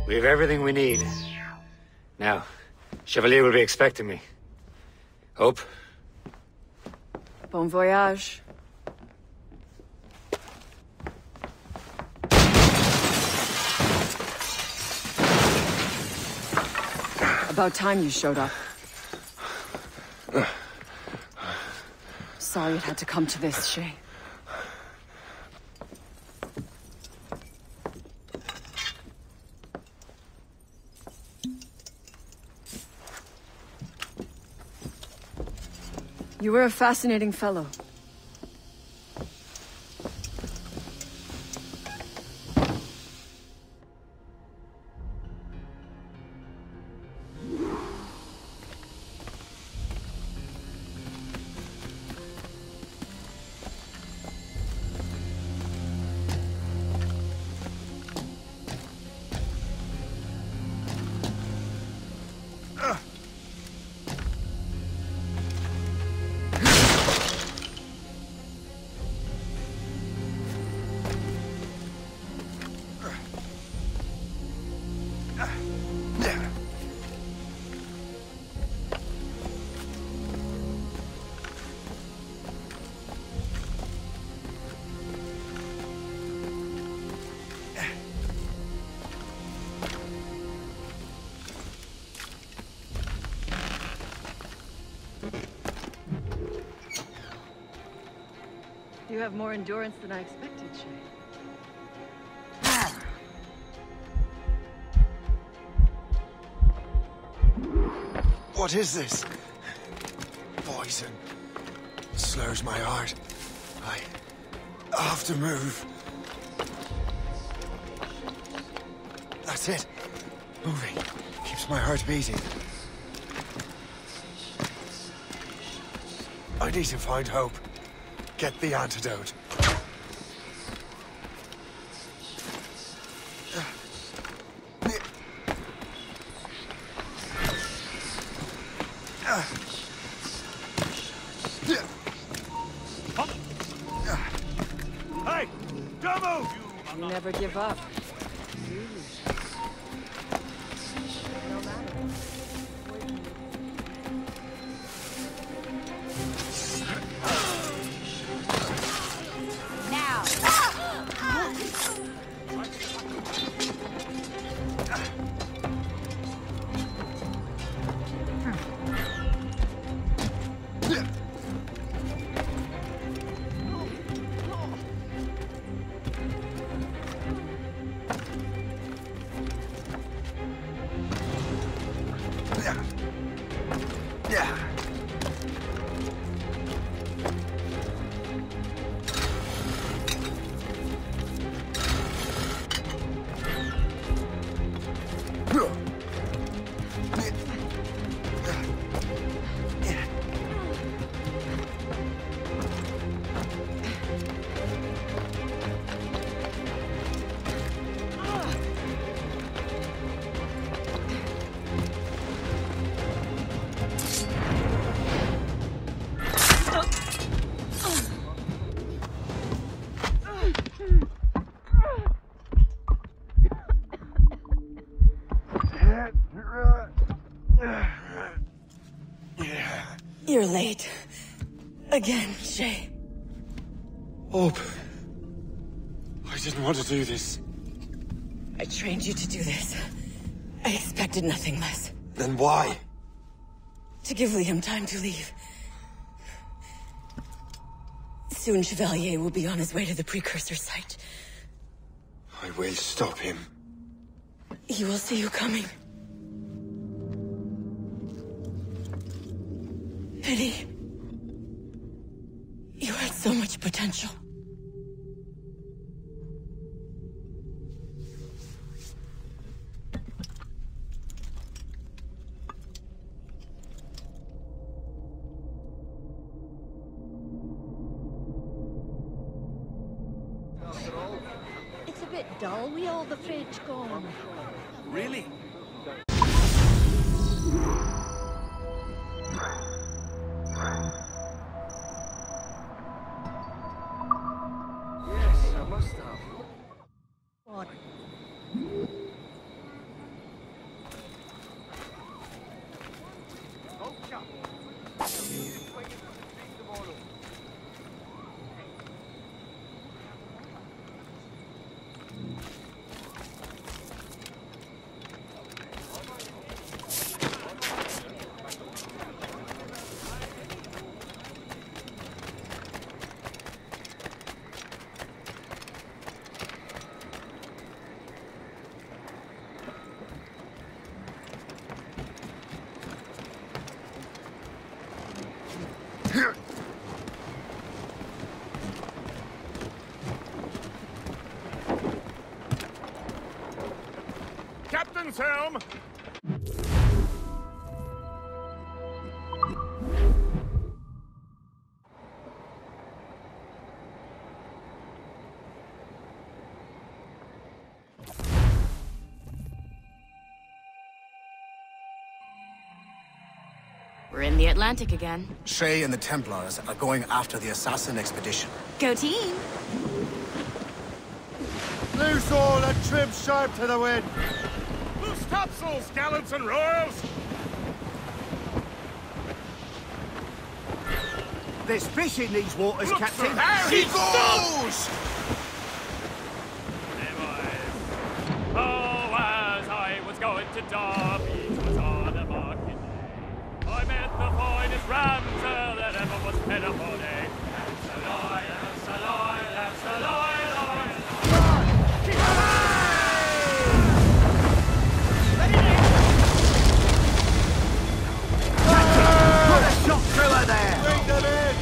We have everything we need. Now, Chevalier will be expecting me. Hope? Bon voyage. About time you showed up. Sorry it had to come to this, Shay. You were a fascinating fellow. You have more endurance than I expected, Shay. What is this? Poison. slurs my heart. I have to move. That's it. Moving keeps my heart beating. I need to find hope. Get the antidote. Hey! Don't move! You never give up. Now! You're late. Again, Shay. Hope. I didn't want to do this. I trained you to do this. I expected nothing less. Then why? To give Liam time to leave. Soon Chevalier will be on his way to the precursor site. I will stop him. He will see you coming. Pity. You had so much potential. It's a bit dull with all the fridge gone. Really? Yes, I must have. What? Captain's helm! We're in the Atlantic again. Shay and the Templars are going after the assassin expedition. Go team! Loose all and trim sharp to the wind. Loose topsails, gallants and royals! There's fish in these waters, Look, Captain. sir, there he goes! Oh, as I was going to Derby, 'twas on a market day. I met the finest ramsel that ever was fed upon a. Lamsaloi, Lamsaloi, Lamsaloi, Lord. Put a shot through her there. Bring them in.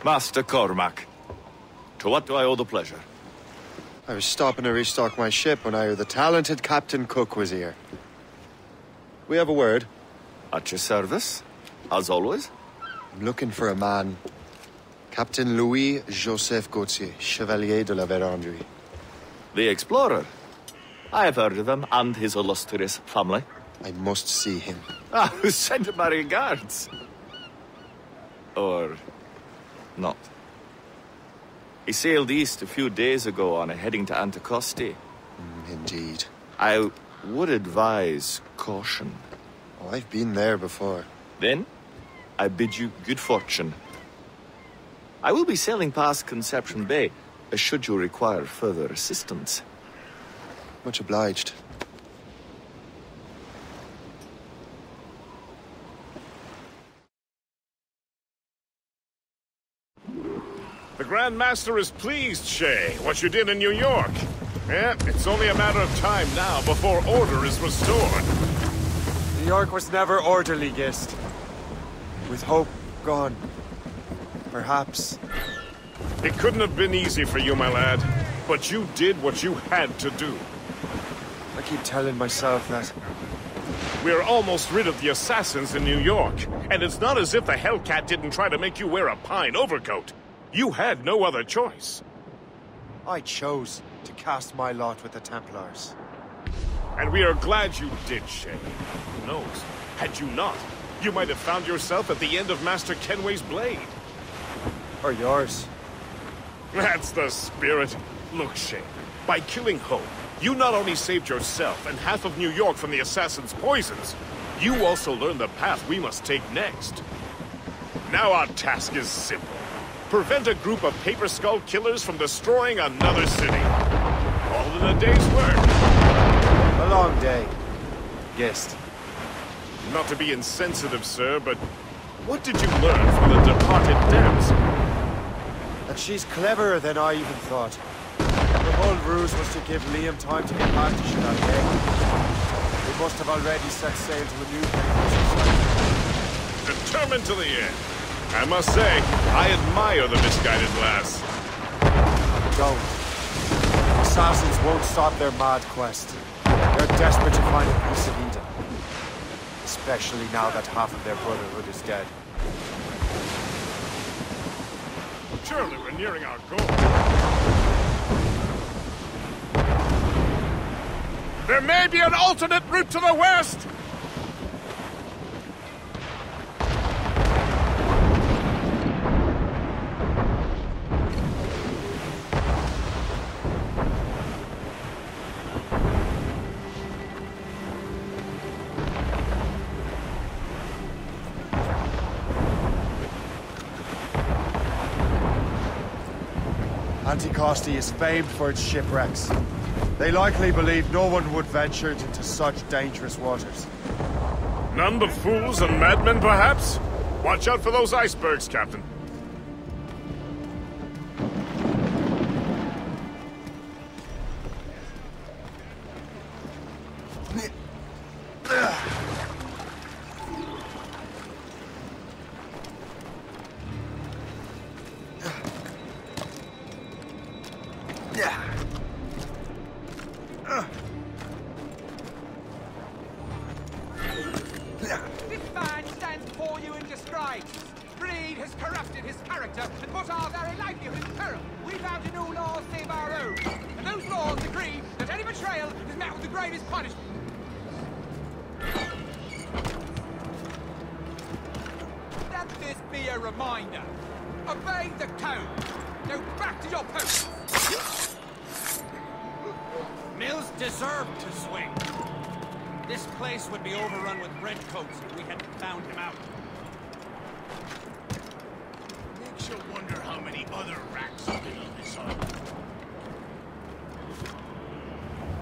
Master Cormac, to what do I owe the pleasure? I was stopping to restock my ship when I heard the talented Captain Cook was here. We have a word. At your service, as always. I'm looking for a man. Captain Louis-Joseph Gauthier, Chevalier de la Vérendrye. The explorer. I have heard of him and his illustrious family. I must see him. Ah, send my regards. Or not. He sailed east a few days ago on a heading to Anticosti. Indeed. I would advise caution. Oh, I've been there before. Then, I bid you good fortune. I will be sailing past Conception Bay, should you require further assistance. Much obliged. The Grand Master is pleased, Shay, what you did in New York. Yeah, it's only a matter of time now before order is restored. New York was never orderly, Gist. With hope gone, perhaps. It couldn't have been easy for you, my lad. But you did what you had to do. I keep telling myself that. We're almost rid of the assassins in New York. And it's not as if the Hellcat didn't try to make you wear a pine overcoat. You had no other choice. I chose to cast my lot with the Templars. And we are glad you did, Shay. Who knows? Had you not, you might have found yourself at the end of Master Kenway's blade. Or yours. That's the spirit. Look, Shay, by killing Hope, you not only saved yourself and half of New York from the assassin's poisons, you also learned the path we must take next. Now our task is simple. Prevent a group of paper skull killers from destroying another city. All in a day's work. A long day. Gist. Not to be insensitive, sir, but what did you learn from the departed damsel? That she's cleverer than I even thought. Her whole ruse was to give Liam time to get back to Chevalier. They must have already set sail to a new place. Determined to the end. I must say, I admire the misguided lass. Don't. Assassins won't stop their mad quest. They're desperate to find a piece of Eden. Especially now that half of their Brotherhood is dead. Surely we're nearing our goal. There may be an alternate route to the west! Anticosti is famed for its shipwrecks. They likely believe no one would venture into such dangerous waters. None but fools and madmen, perhaps? Watch out for those icebergs, Captain. This place would be overrun with redcoats if we hadn't found him out. Makes you wonder how many other rats have been on this island.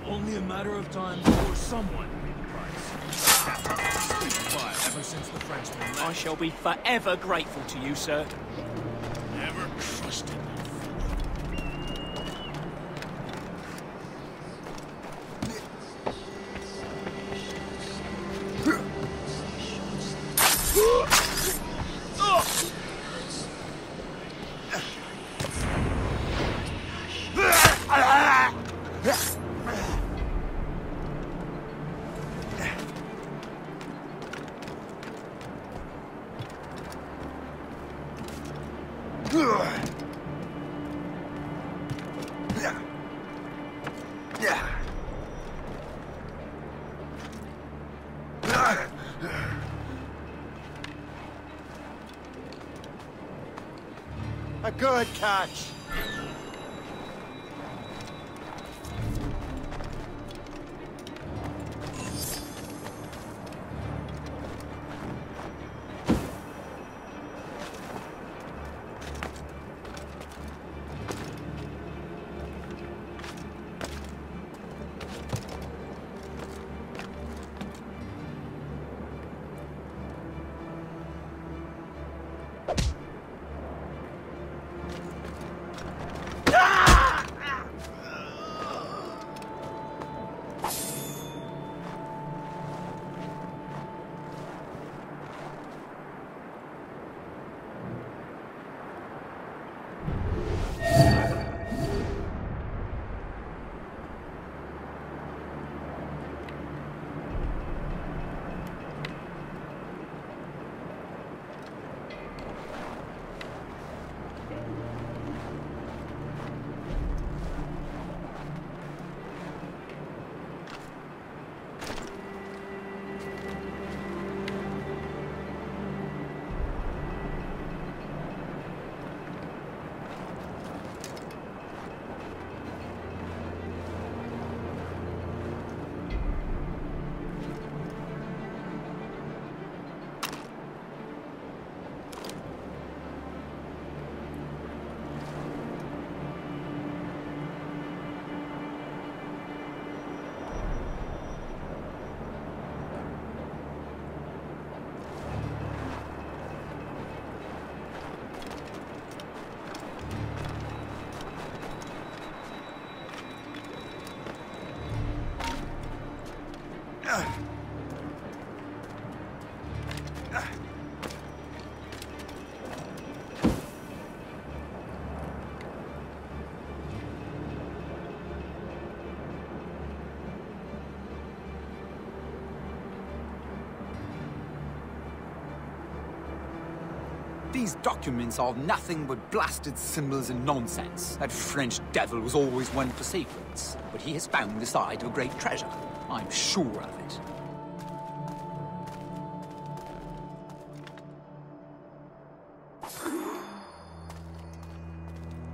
Only a matter of time before someone paid the price. But ever since the Frenchman left, I shall be forever grateful to you, sir. Never trusted them. A good catch. These documents are nothing but blasted symbols and nonsense. That French devil was always one for secrets, but he has found the site of a great treasure. I'm sure of it.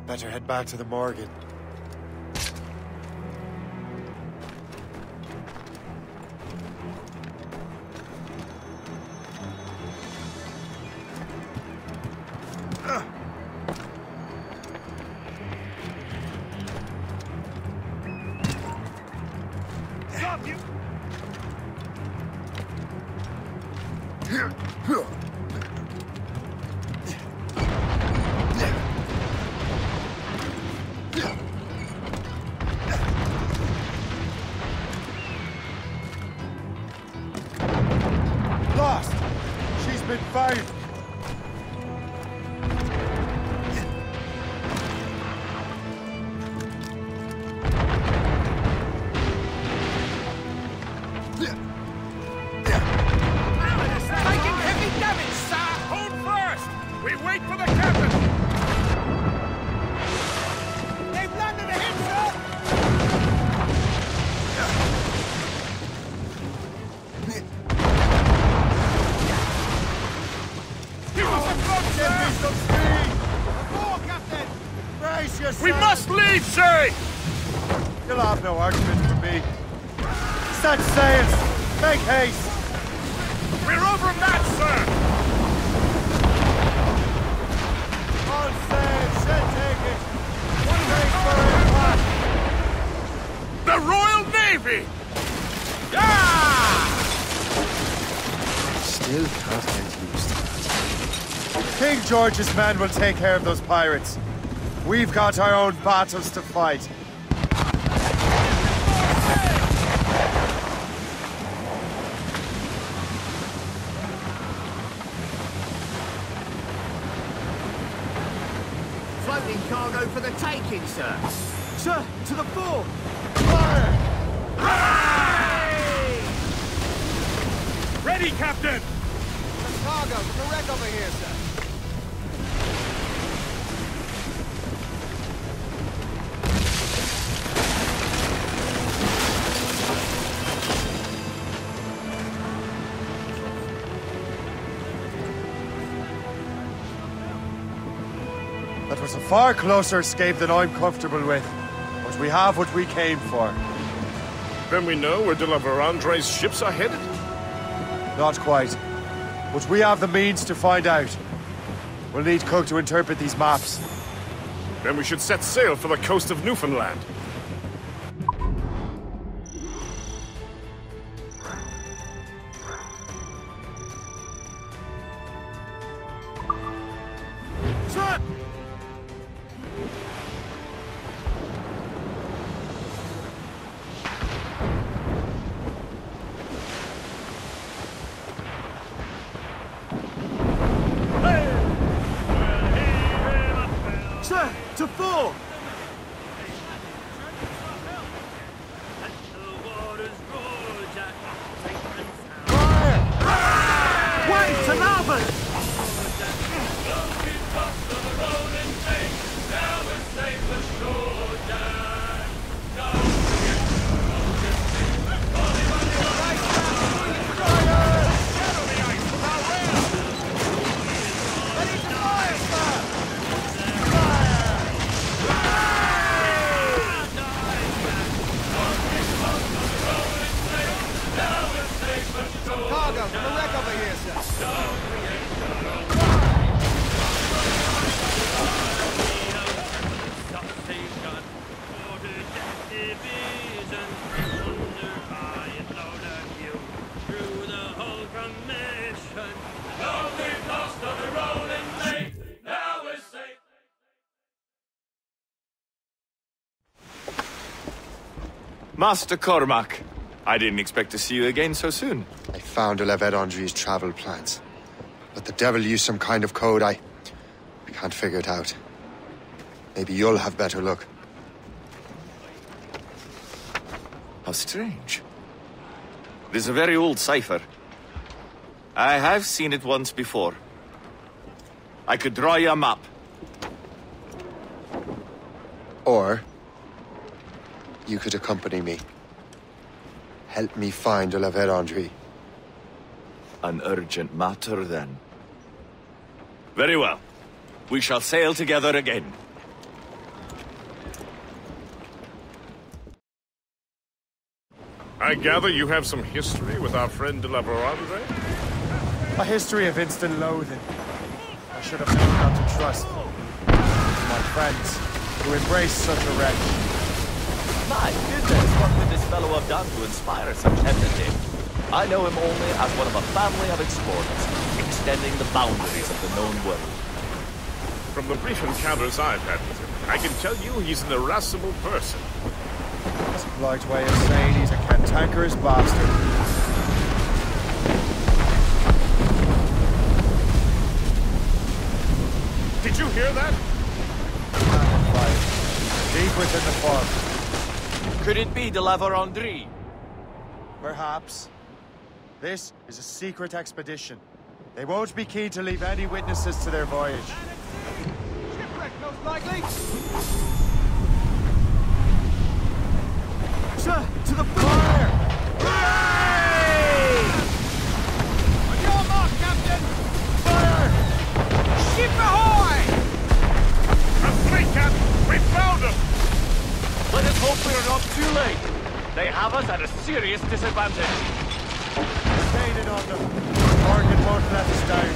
Better head back to the Morgan. Lost! She's been fired! Taking heavy damage, sir! Hold first! We wait for the captain! They've landed ahead, sir! Give us a block, sir! Give me some speed! More, Captain! Brace yourself! We must leave, Shay! You'll have no argument from me. Set sails! Make haste! We're over that, sir! All sail, should take it. One way for impact. The Royal Navy! Still can't get used to that. King George's men will take care of those pirates. We've got our own battles to fight. Floating cargo for the taking, sir. Sir, to the fore. Fire! Ready, Captain! Some cargo from the wreck over here, sir. That was a far closer escape than I'm comfortable with. But we have what we came for. Then we know where de la Vérendrye's ships are headed? Not quite. But we have the means to find out. We'll need Cook to interpret these maps. Then we should set sail for the coast of Newfoundland. Sir! Sir, to fore! Way to larboard! Cargo from the wreck over here, sir. Master Cormac, I didn't expect to see you again so soon. I found de la Vérendrye's travel plans. But the devil used some kind of code. I can't figure it out. Maybe you'll have better luck. How strange. It is a very old cipher. I have seen it once before. I could draw you a map. Or you could accompany me. Help me find de la Vérendrye. An urgent matter, then. Very well. We shall sail together again. I gather you have some history with our friend de la Vérendrye? A history of instant loathing. I should have known not to trust my friends who embrace such a wretch. My goodness, what could this fellow have done to inspire such enmity? I know him only as one of a family of explorers, extending the boundaries of the known world. From the brief encounters I've had with him, I can tell you he's an irascible person. That's a polite way of saying he's a cantankerous bastard. Did you hear that? Deep within the fog. Could it be de la Vérendrye? Perhaps. This is a secret expedition. They won't be keen to leave any witnesses to their voyage. Shipwreck, most likely. Sir, to the fire! On your mark, Captain! Fire! Ship ahoy! A fleet, Captain! We found them! Let us hope we are not too late. They have us at a serious disadvantage. it on them. Morgan won't let us down.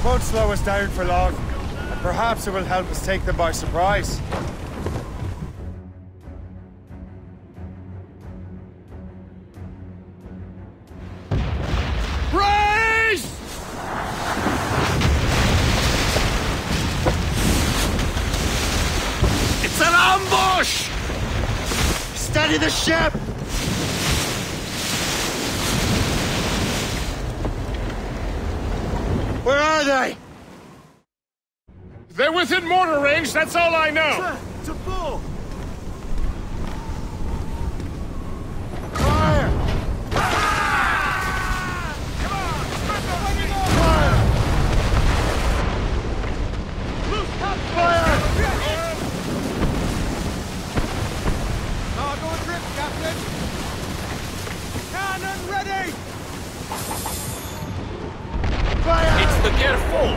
Won't slow us down for long, and perhaps it will help us take them by surprise. Brace! It's an ambush! Steady the ship! Where are they? They're within mortar range, that's all I know. Sir, to full! Fire! Come on! Fire! Loose top fire! Cargo trip, Captain! Cannon ready! Fire! It's the gear full.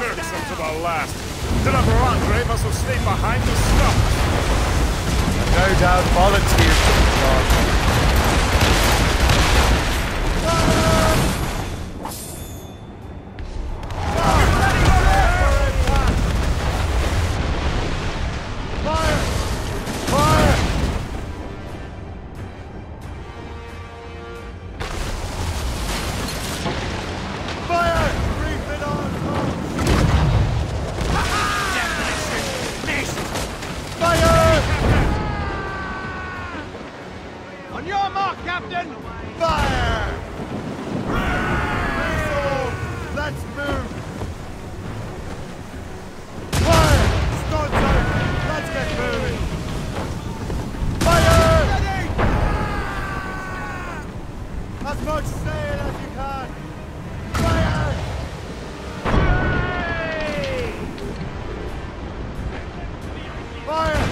Irksome to the last. Deliver Andre must have stayed behind to stop. No doubt volunteers for the job. Fire! Fire! Fire! Brief it on! Fire! On your mark, Captain! Fire! Missile! Let's move! Fire! Start out! Let's get moving! Fire! Ready! As much sail as you can! Fire! Fire! Fire!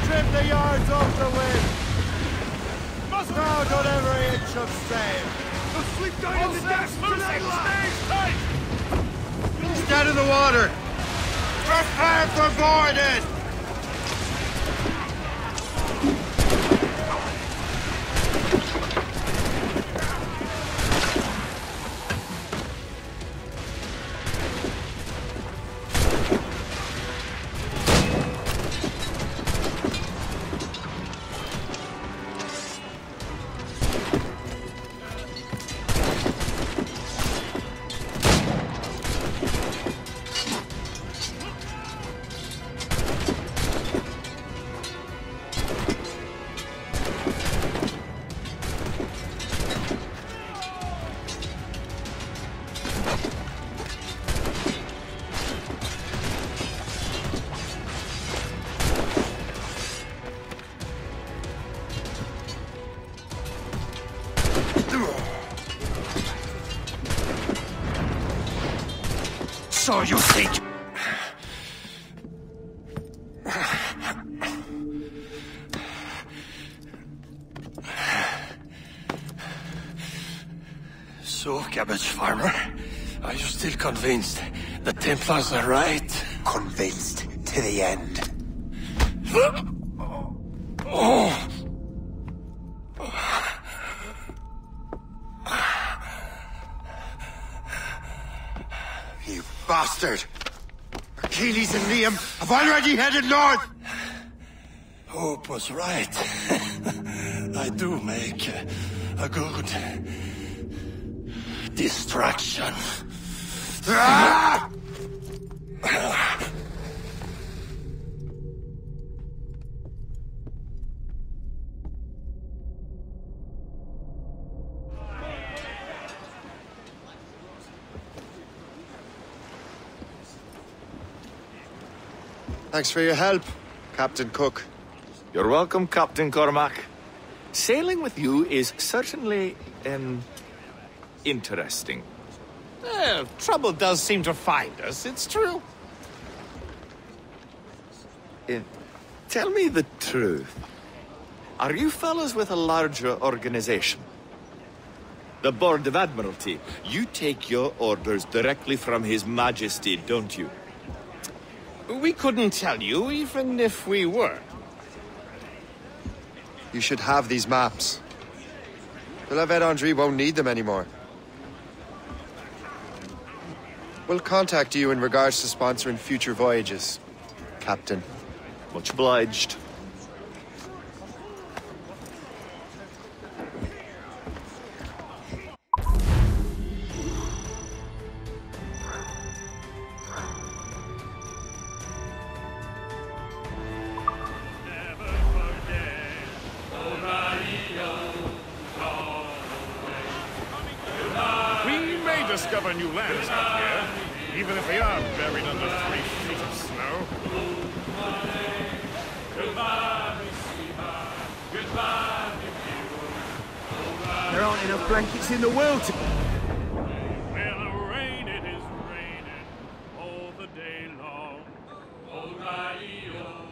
Trim the yards off the wind! Crowd on every inch of sail! They'll sleep down in the depths tonight, lads! Stand in the water! Prepare for boarding! So you think... So, cabbage farmer, are you still convinced the Templars are right? Convinced to the end. Oh! You bastard! 𝐀𝐬𝐬𝐬𝐬𝐬𝐬𝐬 and Liam have already headed north! Hope was right. I do make a good distraction. Ah! Thanks for your help, Captain Cook. You're welcome, Captain Cormac. Sailing with you is certainly, interesting. Trouble does seem to find us, it's true. Tell me the truth. Are you fellas with a larger organization? The Board of Admiralty. You take your orders directly from His Majesty, don't you? We couldn't tell you, even if we were. You should have these maps. The La Vérendrye won't need them anymore. We'll contact you in regards to sponsoring future voyages, Captain. Much obliged. Discover new lands out here, even if they are buried under 3 feet of snow. There aren't enough blankets in the world to... Well, rain, it is raining all the day long. Old radio,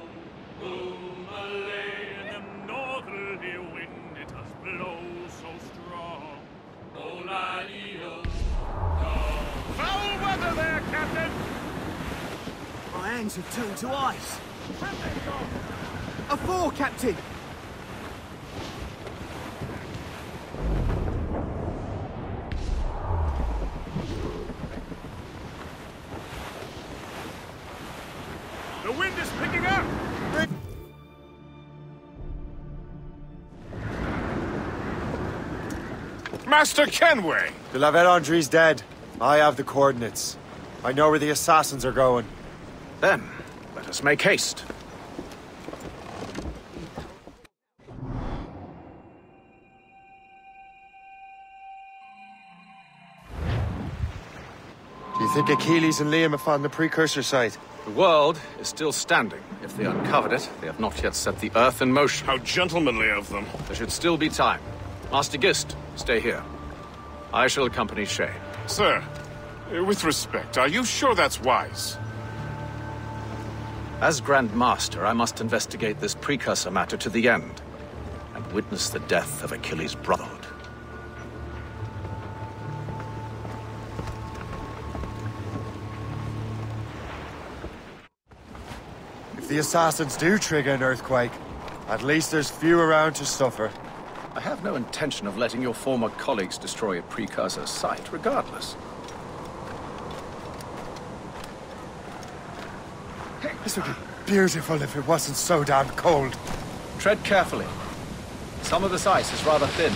boom, a lay in the northerly wind, it does blow so strong. Old radio. Foul weather there, Captain! My hands have turned to ice. A 4, Captain! The wind is picking up! Master Kenway! The La Vérendrye's dead. I have the coordinates. I know where the assassins are going. Then, let us make haste. Do you think 𝐀𝐬𝐬𝐬𝐬𝐬𝐬 and Liam have found the precursor site? The world is still standing. If they uncovered it, they have not yet set the Earth in motion. How gentlemanly of them. There should still be time. Master Gist, stay here. I shall accompany Shay. Sir, with respect, are you sure that's wise? As Grand Master, I must investigate this precursor matter to the end, and witness the death of Achilles' Brotherhood. the assassins do trigger an earthquake, at least there's few around to suffer. I have no intention of letting your former colleagues destroy a precursor site, regardless. This would be beautiful if it wasn't so damn cold. Tread carefully. Some of this ice is rather thin.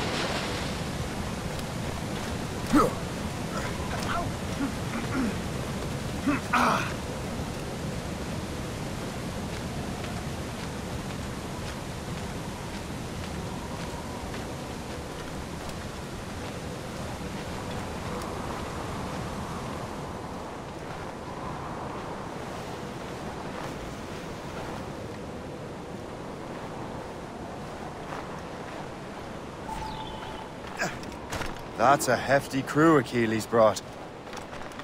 That's a hefty crew Achilles brought.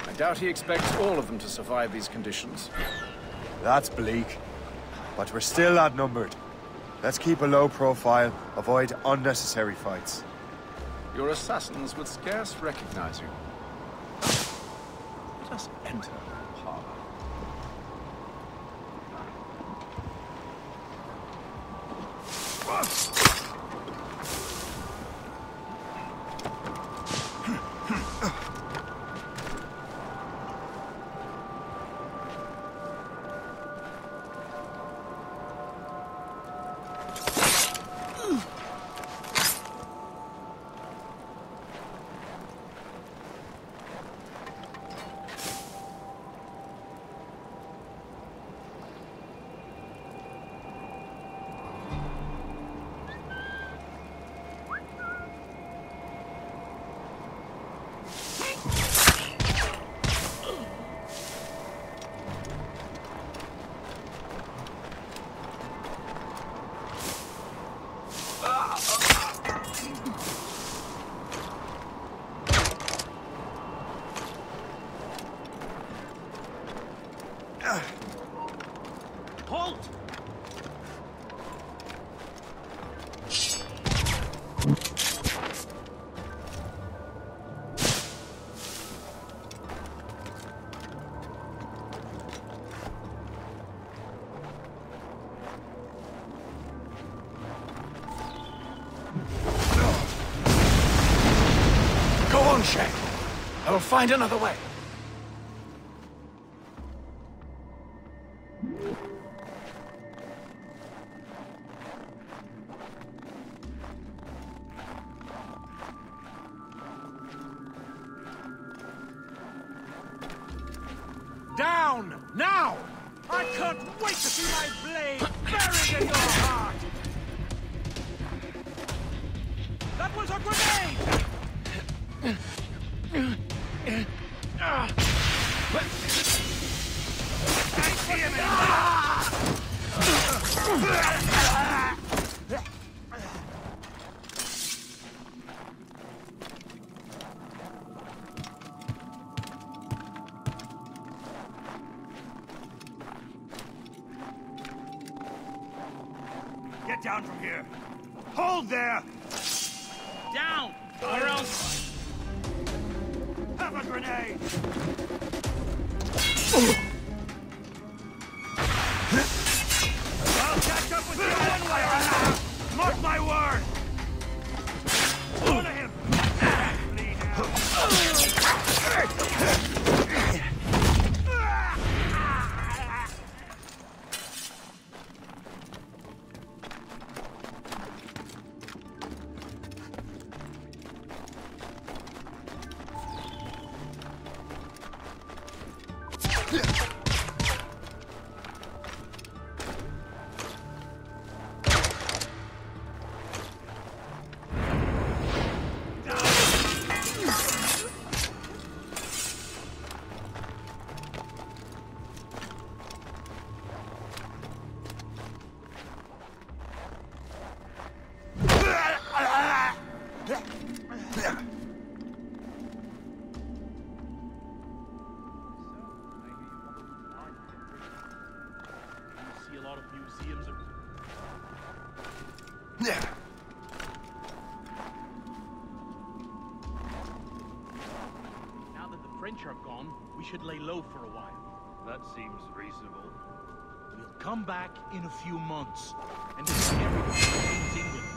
I doubt he expects all of them to survive these conditions. That's bleak. But we're still outnumbered. Let's keep a low profile, avoid unnecessary fights. Your assassins would scarce recognize you. Let us enter the parlor. Halt! Go on, Shay. I will find another way. Down! Now! I can't wait to see my blade buried in your heart! That was a grenade! I see him Get down from here! Hold there! Down! Or else... Have a grenade! I'll catch up with you one way or another! Mark my word! Go to him! Bleed see a lot of museums of... Now that the French are gone, we should lay low for a while. That seems reasonable. We'll come back in a few months, and then everyone in England.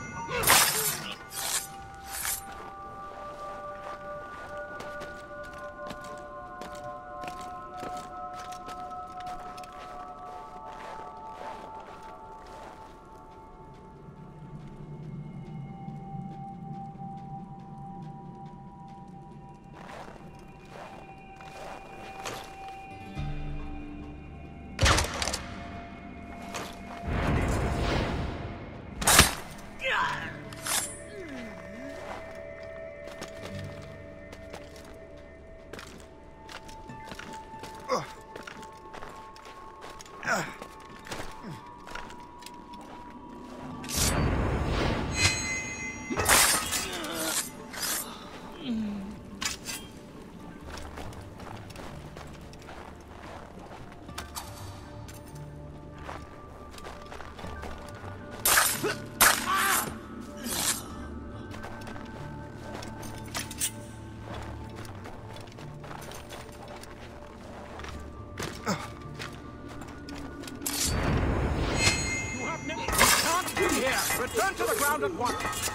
Return to the ground at once!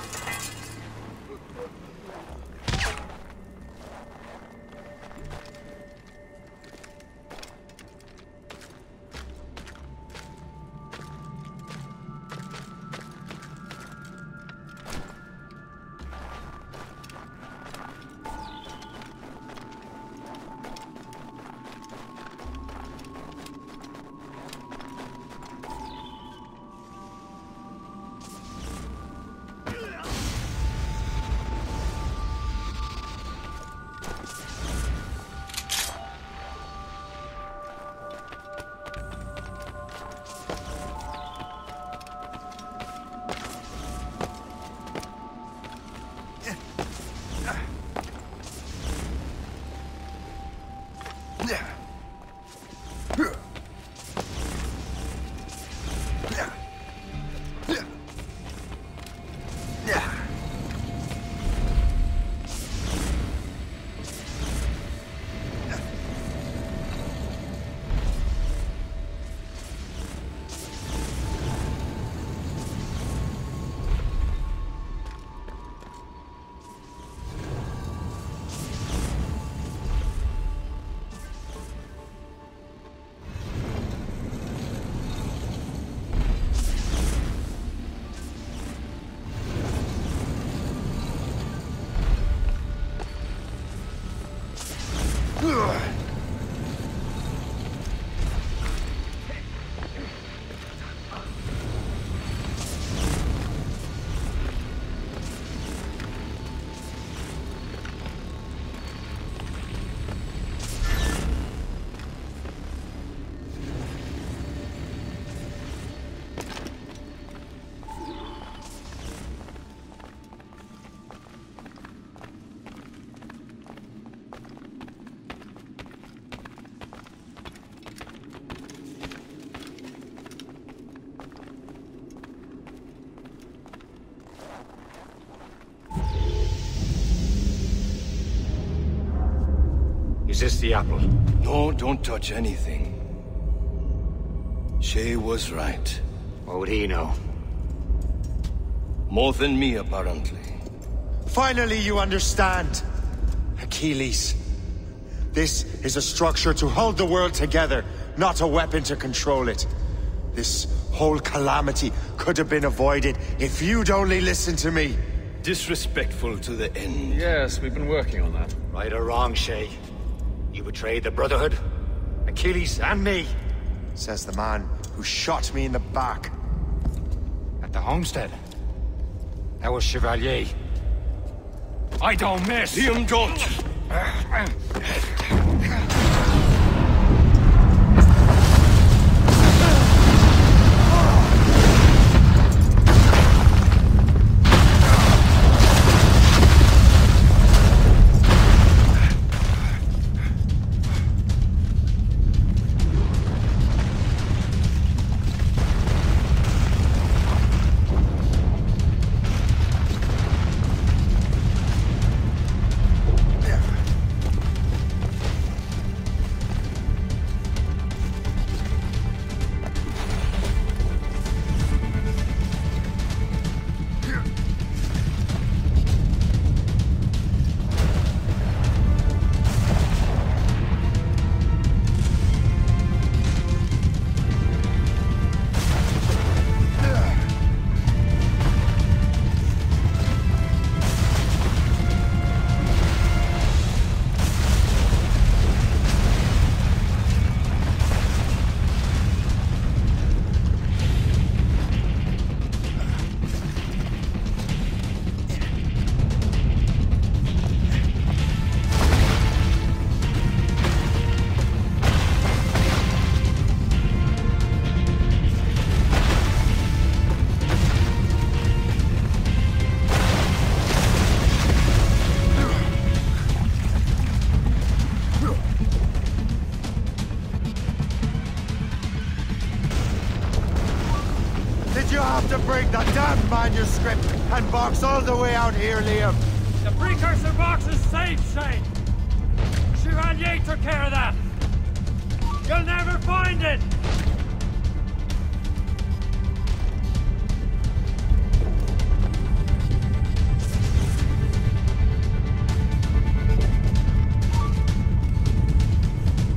Is this the apple? No, don't touch anything. Shay was right. What would he know? More than me, apparently. Finally, you understand. Achilles. This is a structure to hold the world together, not a weapon to control it. This whole calamity could have been avoided if you'd only listened to me. Disrespectful to the end. Yes, we've been working on that. Right or wrong, Shay. You betrayed the Brotherhood, Achilles, and me. Says the man who shot me in the back. At the homestead. That was Chevalier. I don't miss! Liam, don't! Why'd you have to bring the damn manuscript and box all the way out here, Liam? The precursor box is safe, Shay. Chevalier took care of that. You'll never find it.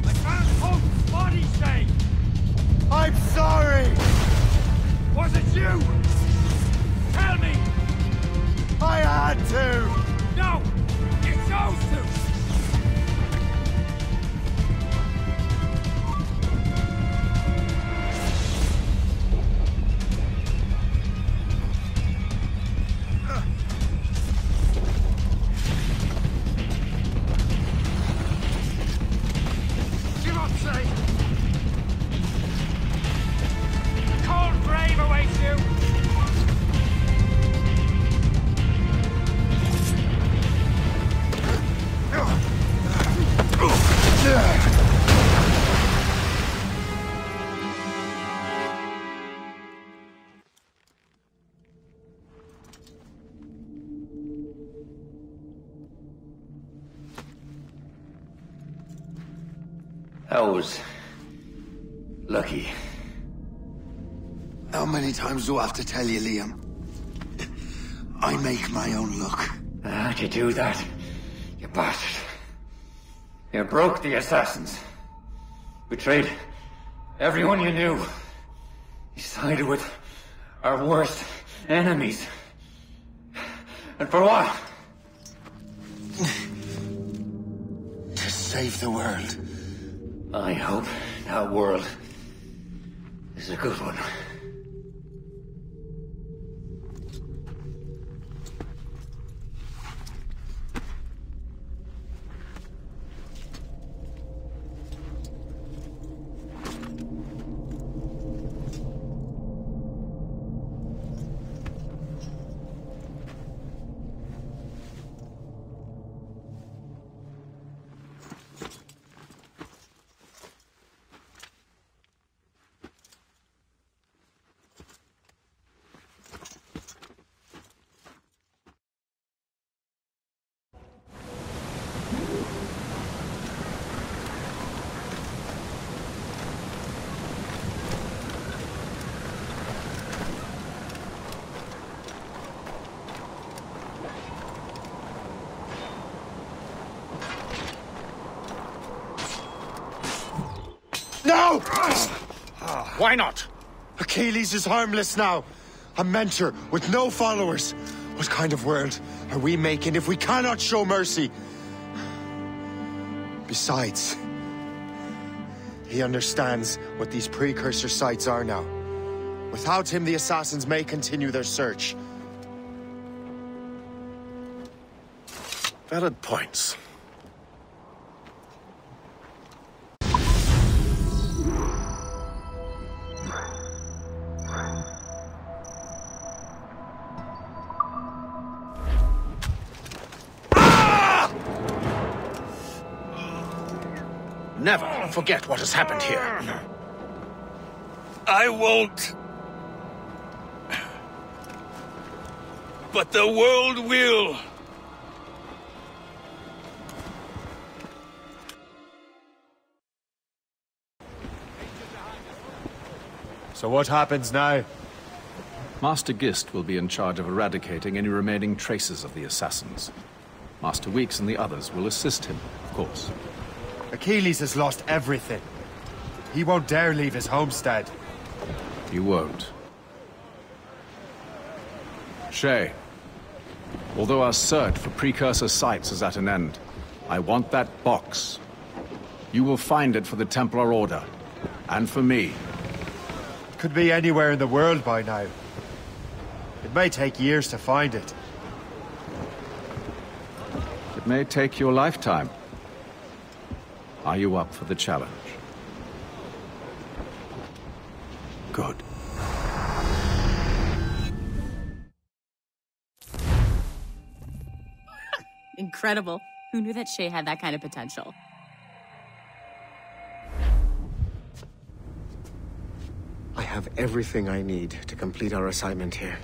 I found Hope's body, Shay. I'm sorry. Was it you? Tell me. I had to. No, you chose to. Give up, Shay. The cold grave awaits you. I was lucky. How many times do I have to tell you, Liam? I make my own luck. How'd you do that, you bastard? You broke the assassins. Betrayed everyone you knew. You sided with our worst enemies. And for what? To save the world. I hope that world is a good one. No! Why not? Achilles is harmless now. A mentor with no followers. What kind of world are we making if we cannot show mercy? Besides, he understands what these precursor sites are now. Without him, the assassins may continue their search. Valid points. Never forget what has happened here. I won't. But the world will. So what happens now? Master Gist will be in charge of eradicating any remaining traces of the assassins. Master Weeks and the others will assist him, of course. Achilles has lost everything. He won't dare leave his homestead. He won't. Shay, although our search for precursor sites is at an end, I want that box. You will find it for the Templar Order, and for me. It could be anywhere in the world by now. It may take years to find it. It may take your lifetime. Are you up for the challenge? Good. Incredible. Who knew that Shay had that kind of I have everything I need to complete our assignment here.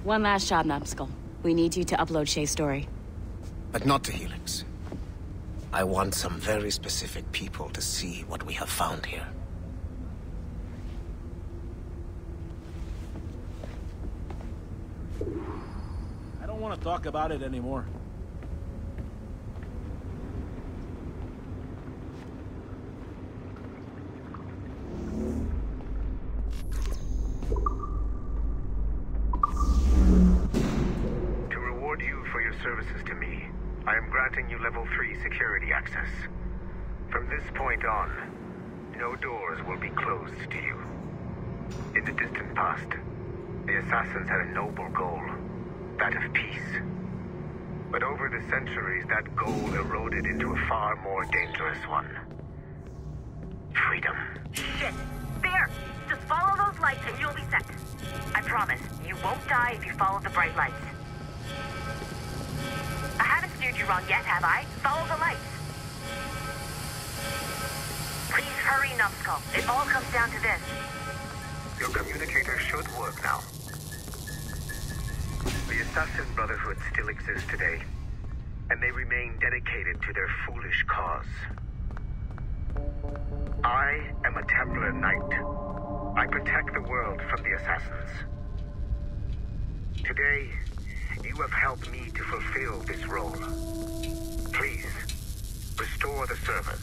One last job, Numbskull. We need you to upload Shay's story. But not to Helix. I want some very specific people to see what we have found here. I don't want to talk about it anymore. To reward you for your services to me, I am granting you level 3 security access. From this point on, no doors will be closed to you. In the distant past, the Assassins had a noble goal, that of peace. But over the centuries, that goal eroded into a far more dangerous one. Freedom. Shit. There! Just follow those lights and you'll be set. I promise, you won't die if you follow the bright lights. I haven't steered you wrong yet, have I? Follow the lights. Please hurry, Numbskull. It all comes down to this. Your communicator should work now. The Assassin Brotherhood still exists today, and they remain dedicated to their foolish cause. I am a Templar Knight. I protect the world from the Assassins. Today, you have helped me to fulfill this role. Please, restore the servers.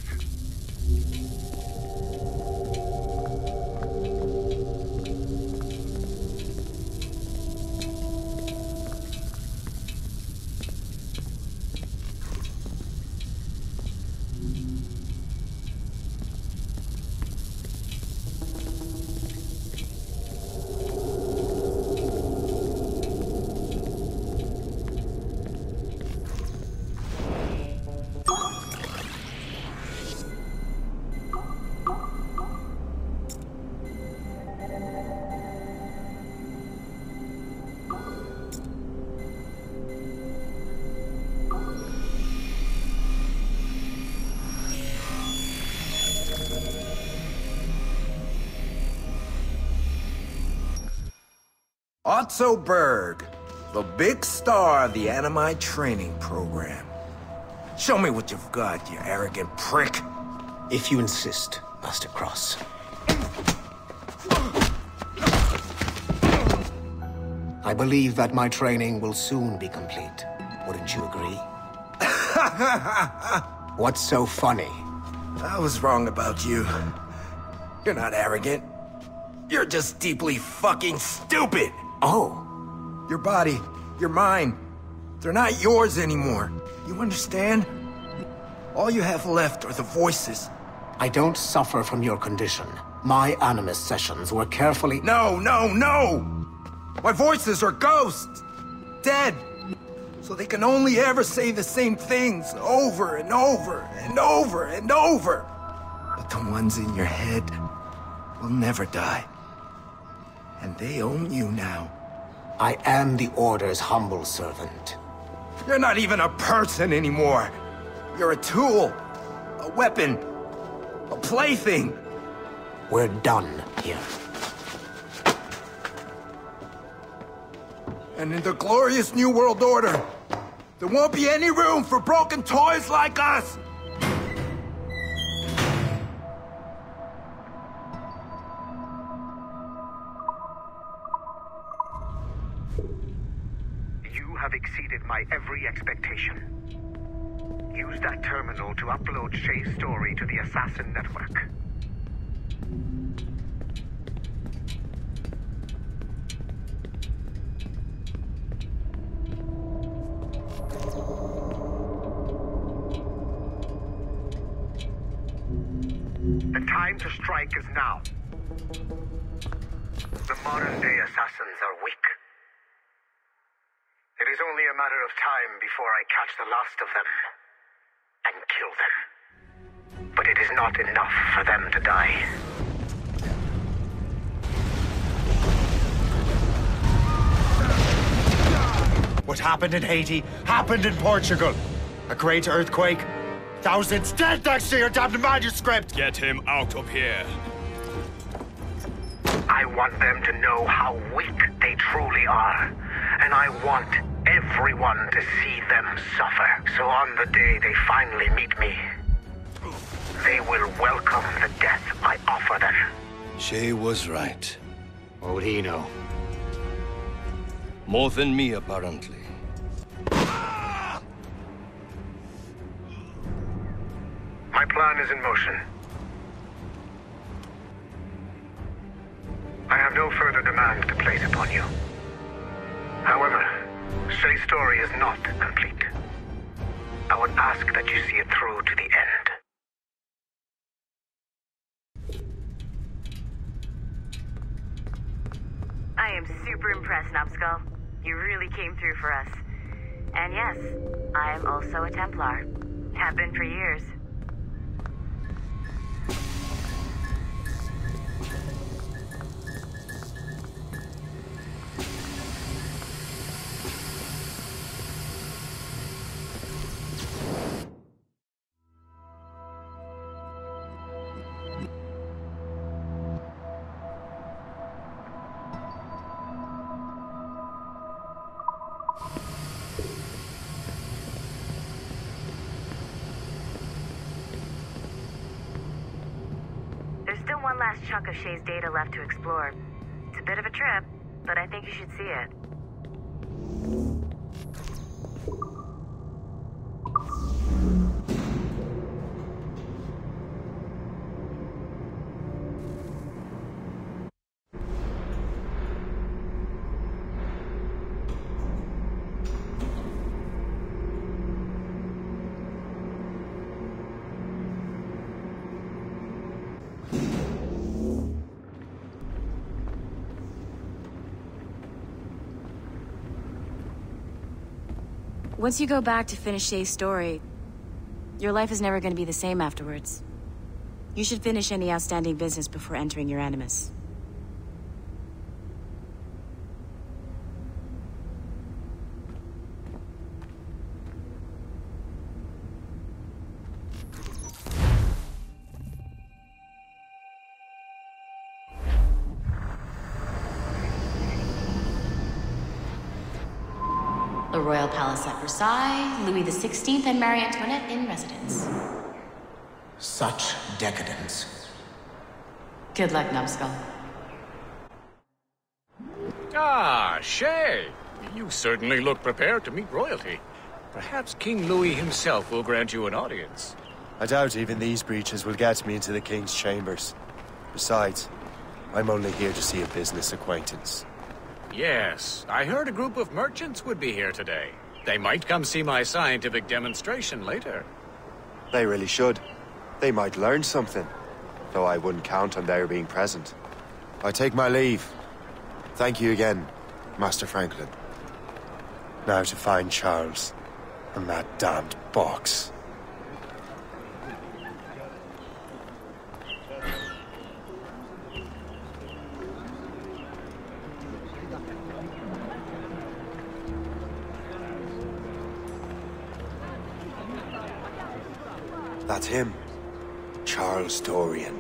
Otto Berg, the big star of the Animi training program. Show me what you've got, you arrogant prick. If you insist, Master Cross. I believe that my training will soon be complete. Wouldn't you agree? What's so funny? I was wrong about you. You're not arrogant. You're just deeply fucking stupid! Oh. Your body, your mind, they're not yours anymore. You understand? All you have left are the voices. I don't suffer from your condition. My Animus sessions were carefully— No! My voices are ghosts! Dead! So they can only ever say the same things over and over and over and over. But the ones in your head will never die. And they own you now. I am the Order's humble servant. You're not even a person anymore. You're a tool, a weapon, a plaything. We're done here. And in the glorious New World Order, there won't be any room for broken toys like us! You have exceeded my every expectation. Use that terminal to upload Shay's story to the Assassin Network. The time to strike is now. The modern-day assassins are weak. It is only a matter of time before I catch the last of them and kill them. But it is not enough for them to die. What happened in Haiti happened in Portugal. A great earthquake. Thousands dead next to your damned manuscript! Get him out of here. I want them to know how weak they truly are. And I want everyone to see them suffer. So on the day they finally meet me, they will welcome the death I offer them. Shay was right. What would he know? More than me, apparently. My plan is in motion. I have no further demands to place upon you. However, Shay's story is not complete. I would ask that you see it through to the end. I am super impressed, Numbskull. You really came through for us. And yes, I am also a Templar. Have been for years. One last chunk of Shay's data left to explore. It's a bit of a trip, but I think you should see it. Once you go back to finish Shay's story, your life is never going to be the same afterwards. You should finish any outstanding business before entering your Animus. The Royal Palace at Versailles, Louis XVI and Marie Antoinette in residence. Such decadence. Good luck, Numbskull. Ah, Shay! You certainly look prepared to meet royalty. Perhaps King Louis himself will grant you an audience. I doubt even these breaches will get me into the King's chambers. Besides, I'm only here to see a business acquaintance. Yes, I heard a group of merchants would be here today. They might come see my scientific demonstration later. They really should. They might learn something, though I wouldn't count on their being present. I take my leave. Thank you again, Master Franklin. Now to find Charles and that damned box. That's him. Charles Dorian.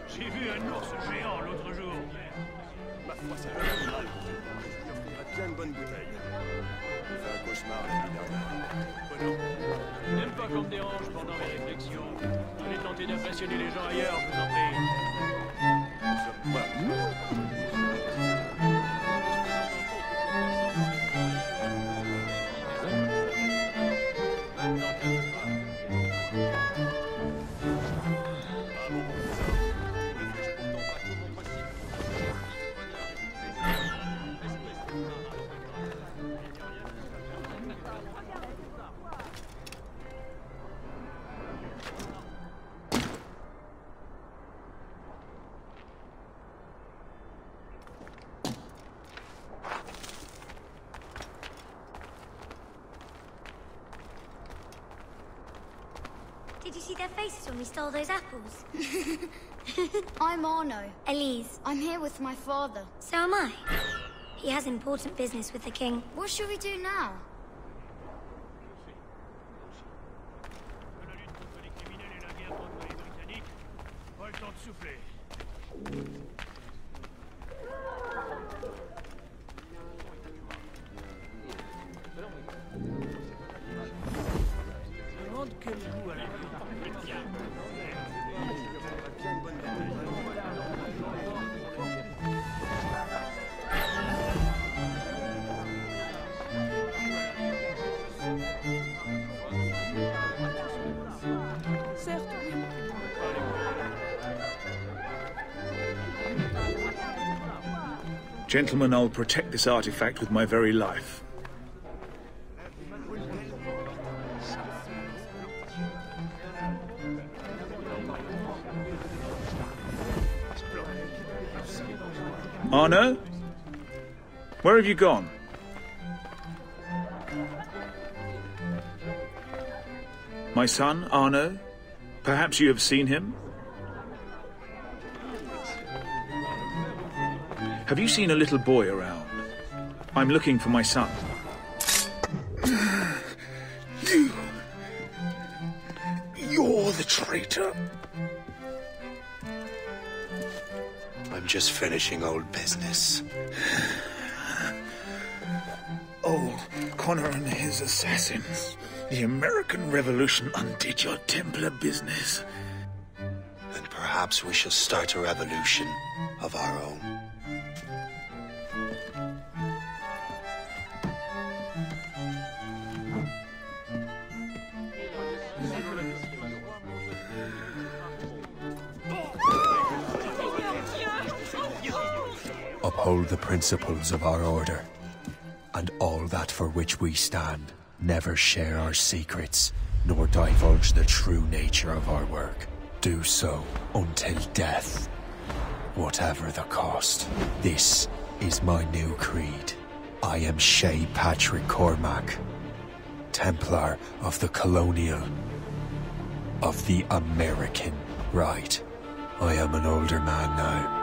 J'ai vu un ours géant l'autre jour. Ma foi, ça va être mal. Il offrira bien une bonne bouteille. J'ai fait un cauchemar la nuit dernière. N'aime pas qu'on me dérange pendant mes réflexions. Allez tenter d'impressionner les gens ailleurs, je vous en prie. their faces when we stole those apples? I'm Arno. Elise. I'm here with my father. So am I. He has important business with the king. What should we do now? Gentlemen, I'll protect this artifact with my very life. Arno? Where have you gone? My son, Arno? Perhaps you have seen him? Have you seen a little boy around? I'm looking for my son. You're the traitor. I'm just finishing old business. Old Connor and his assassins. The American Revolution undid your Templar business. Then perhaps we shall start a revolution of our own. Uphold the principles of our order, and all that for which we stand. Never share our secrets, nor divulge the true nature of our work. Do so until death, whatever the cost. This is my new creed. I am Shay Patrick Cormac, Templar of the Colonial, of the American right. I am an older man now,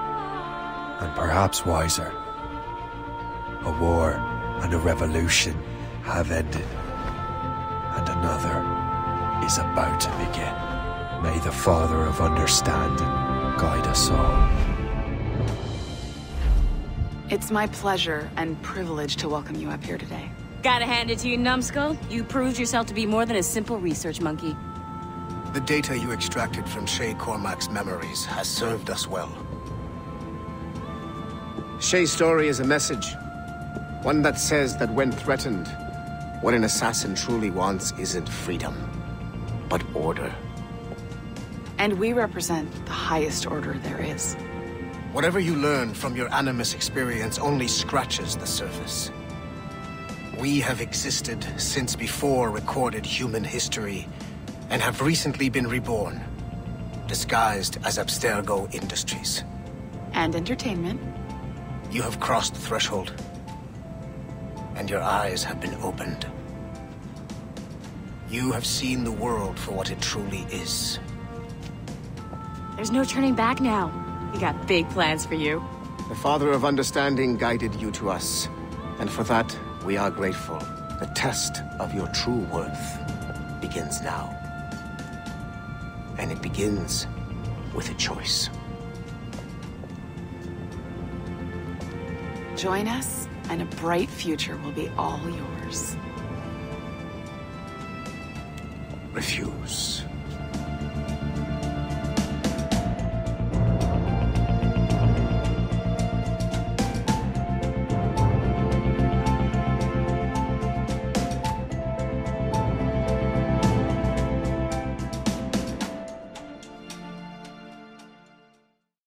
and perhaps wiser. A war and a revolution have ended, and another is about to begin. May the Father of Understanding guide us all. It's my pleasure and privilege to welcome you up here today. Gotta hand it to you, numbskull. You proved yourself to be more than a simple research monkey. The data you extracted from Shay Cormac's memories has served us well. Shay's story is a message. One that says that when threatened, what an assassin truly wants isn't freedom, but order. And we represent the highest order there is. Whatever you learn from your Animus experience only scratches the surface. We have existed since before recorded human history, and have recently been reborn, disguised as Abstergo Industries. And entertainment. You have crossed the threshold, and your eyes have been opened. You have seen the world for what it truly is. There's no turning back now. We got big plans for you. The Father of Understanding guided you to us, and for that, we are grateful. The test of your true worth begins now. And it begins with a choice. Join us, and a bright future will be all yours. Refuse.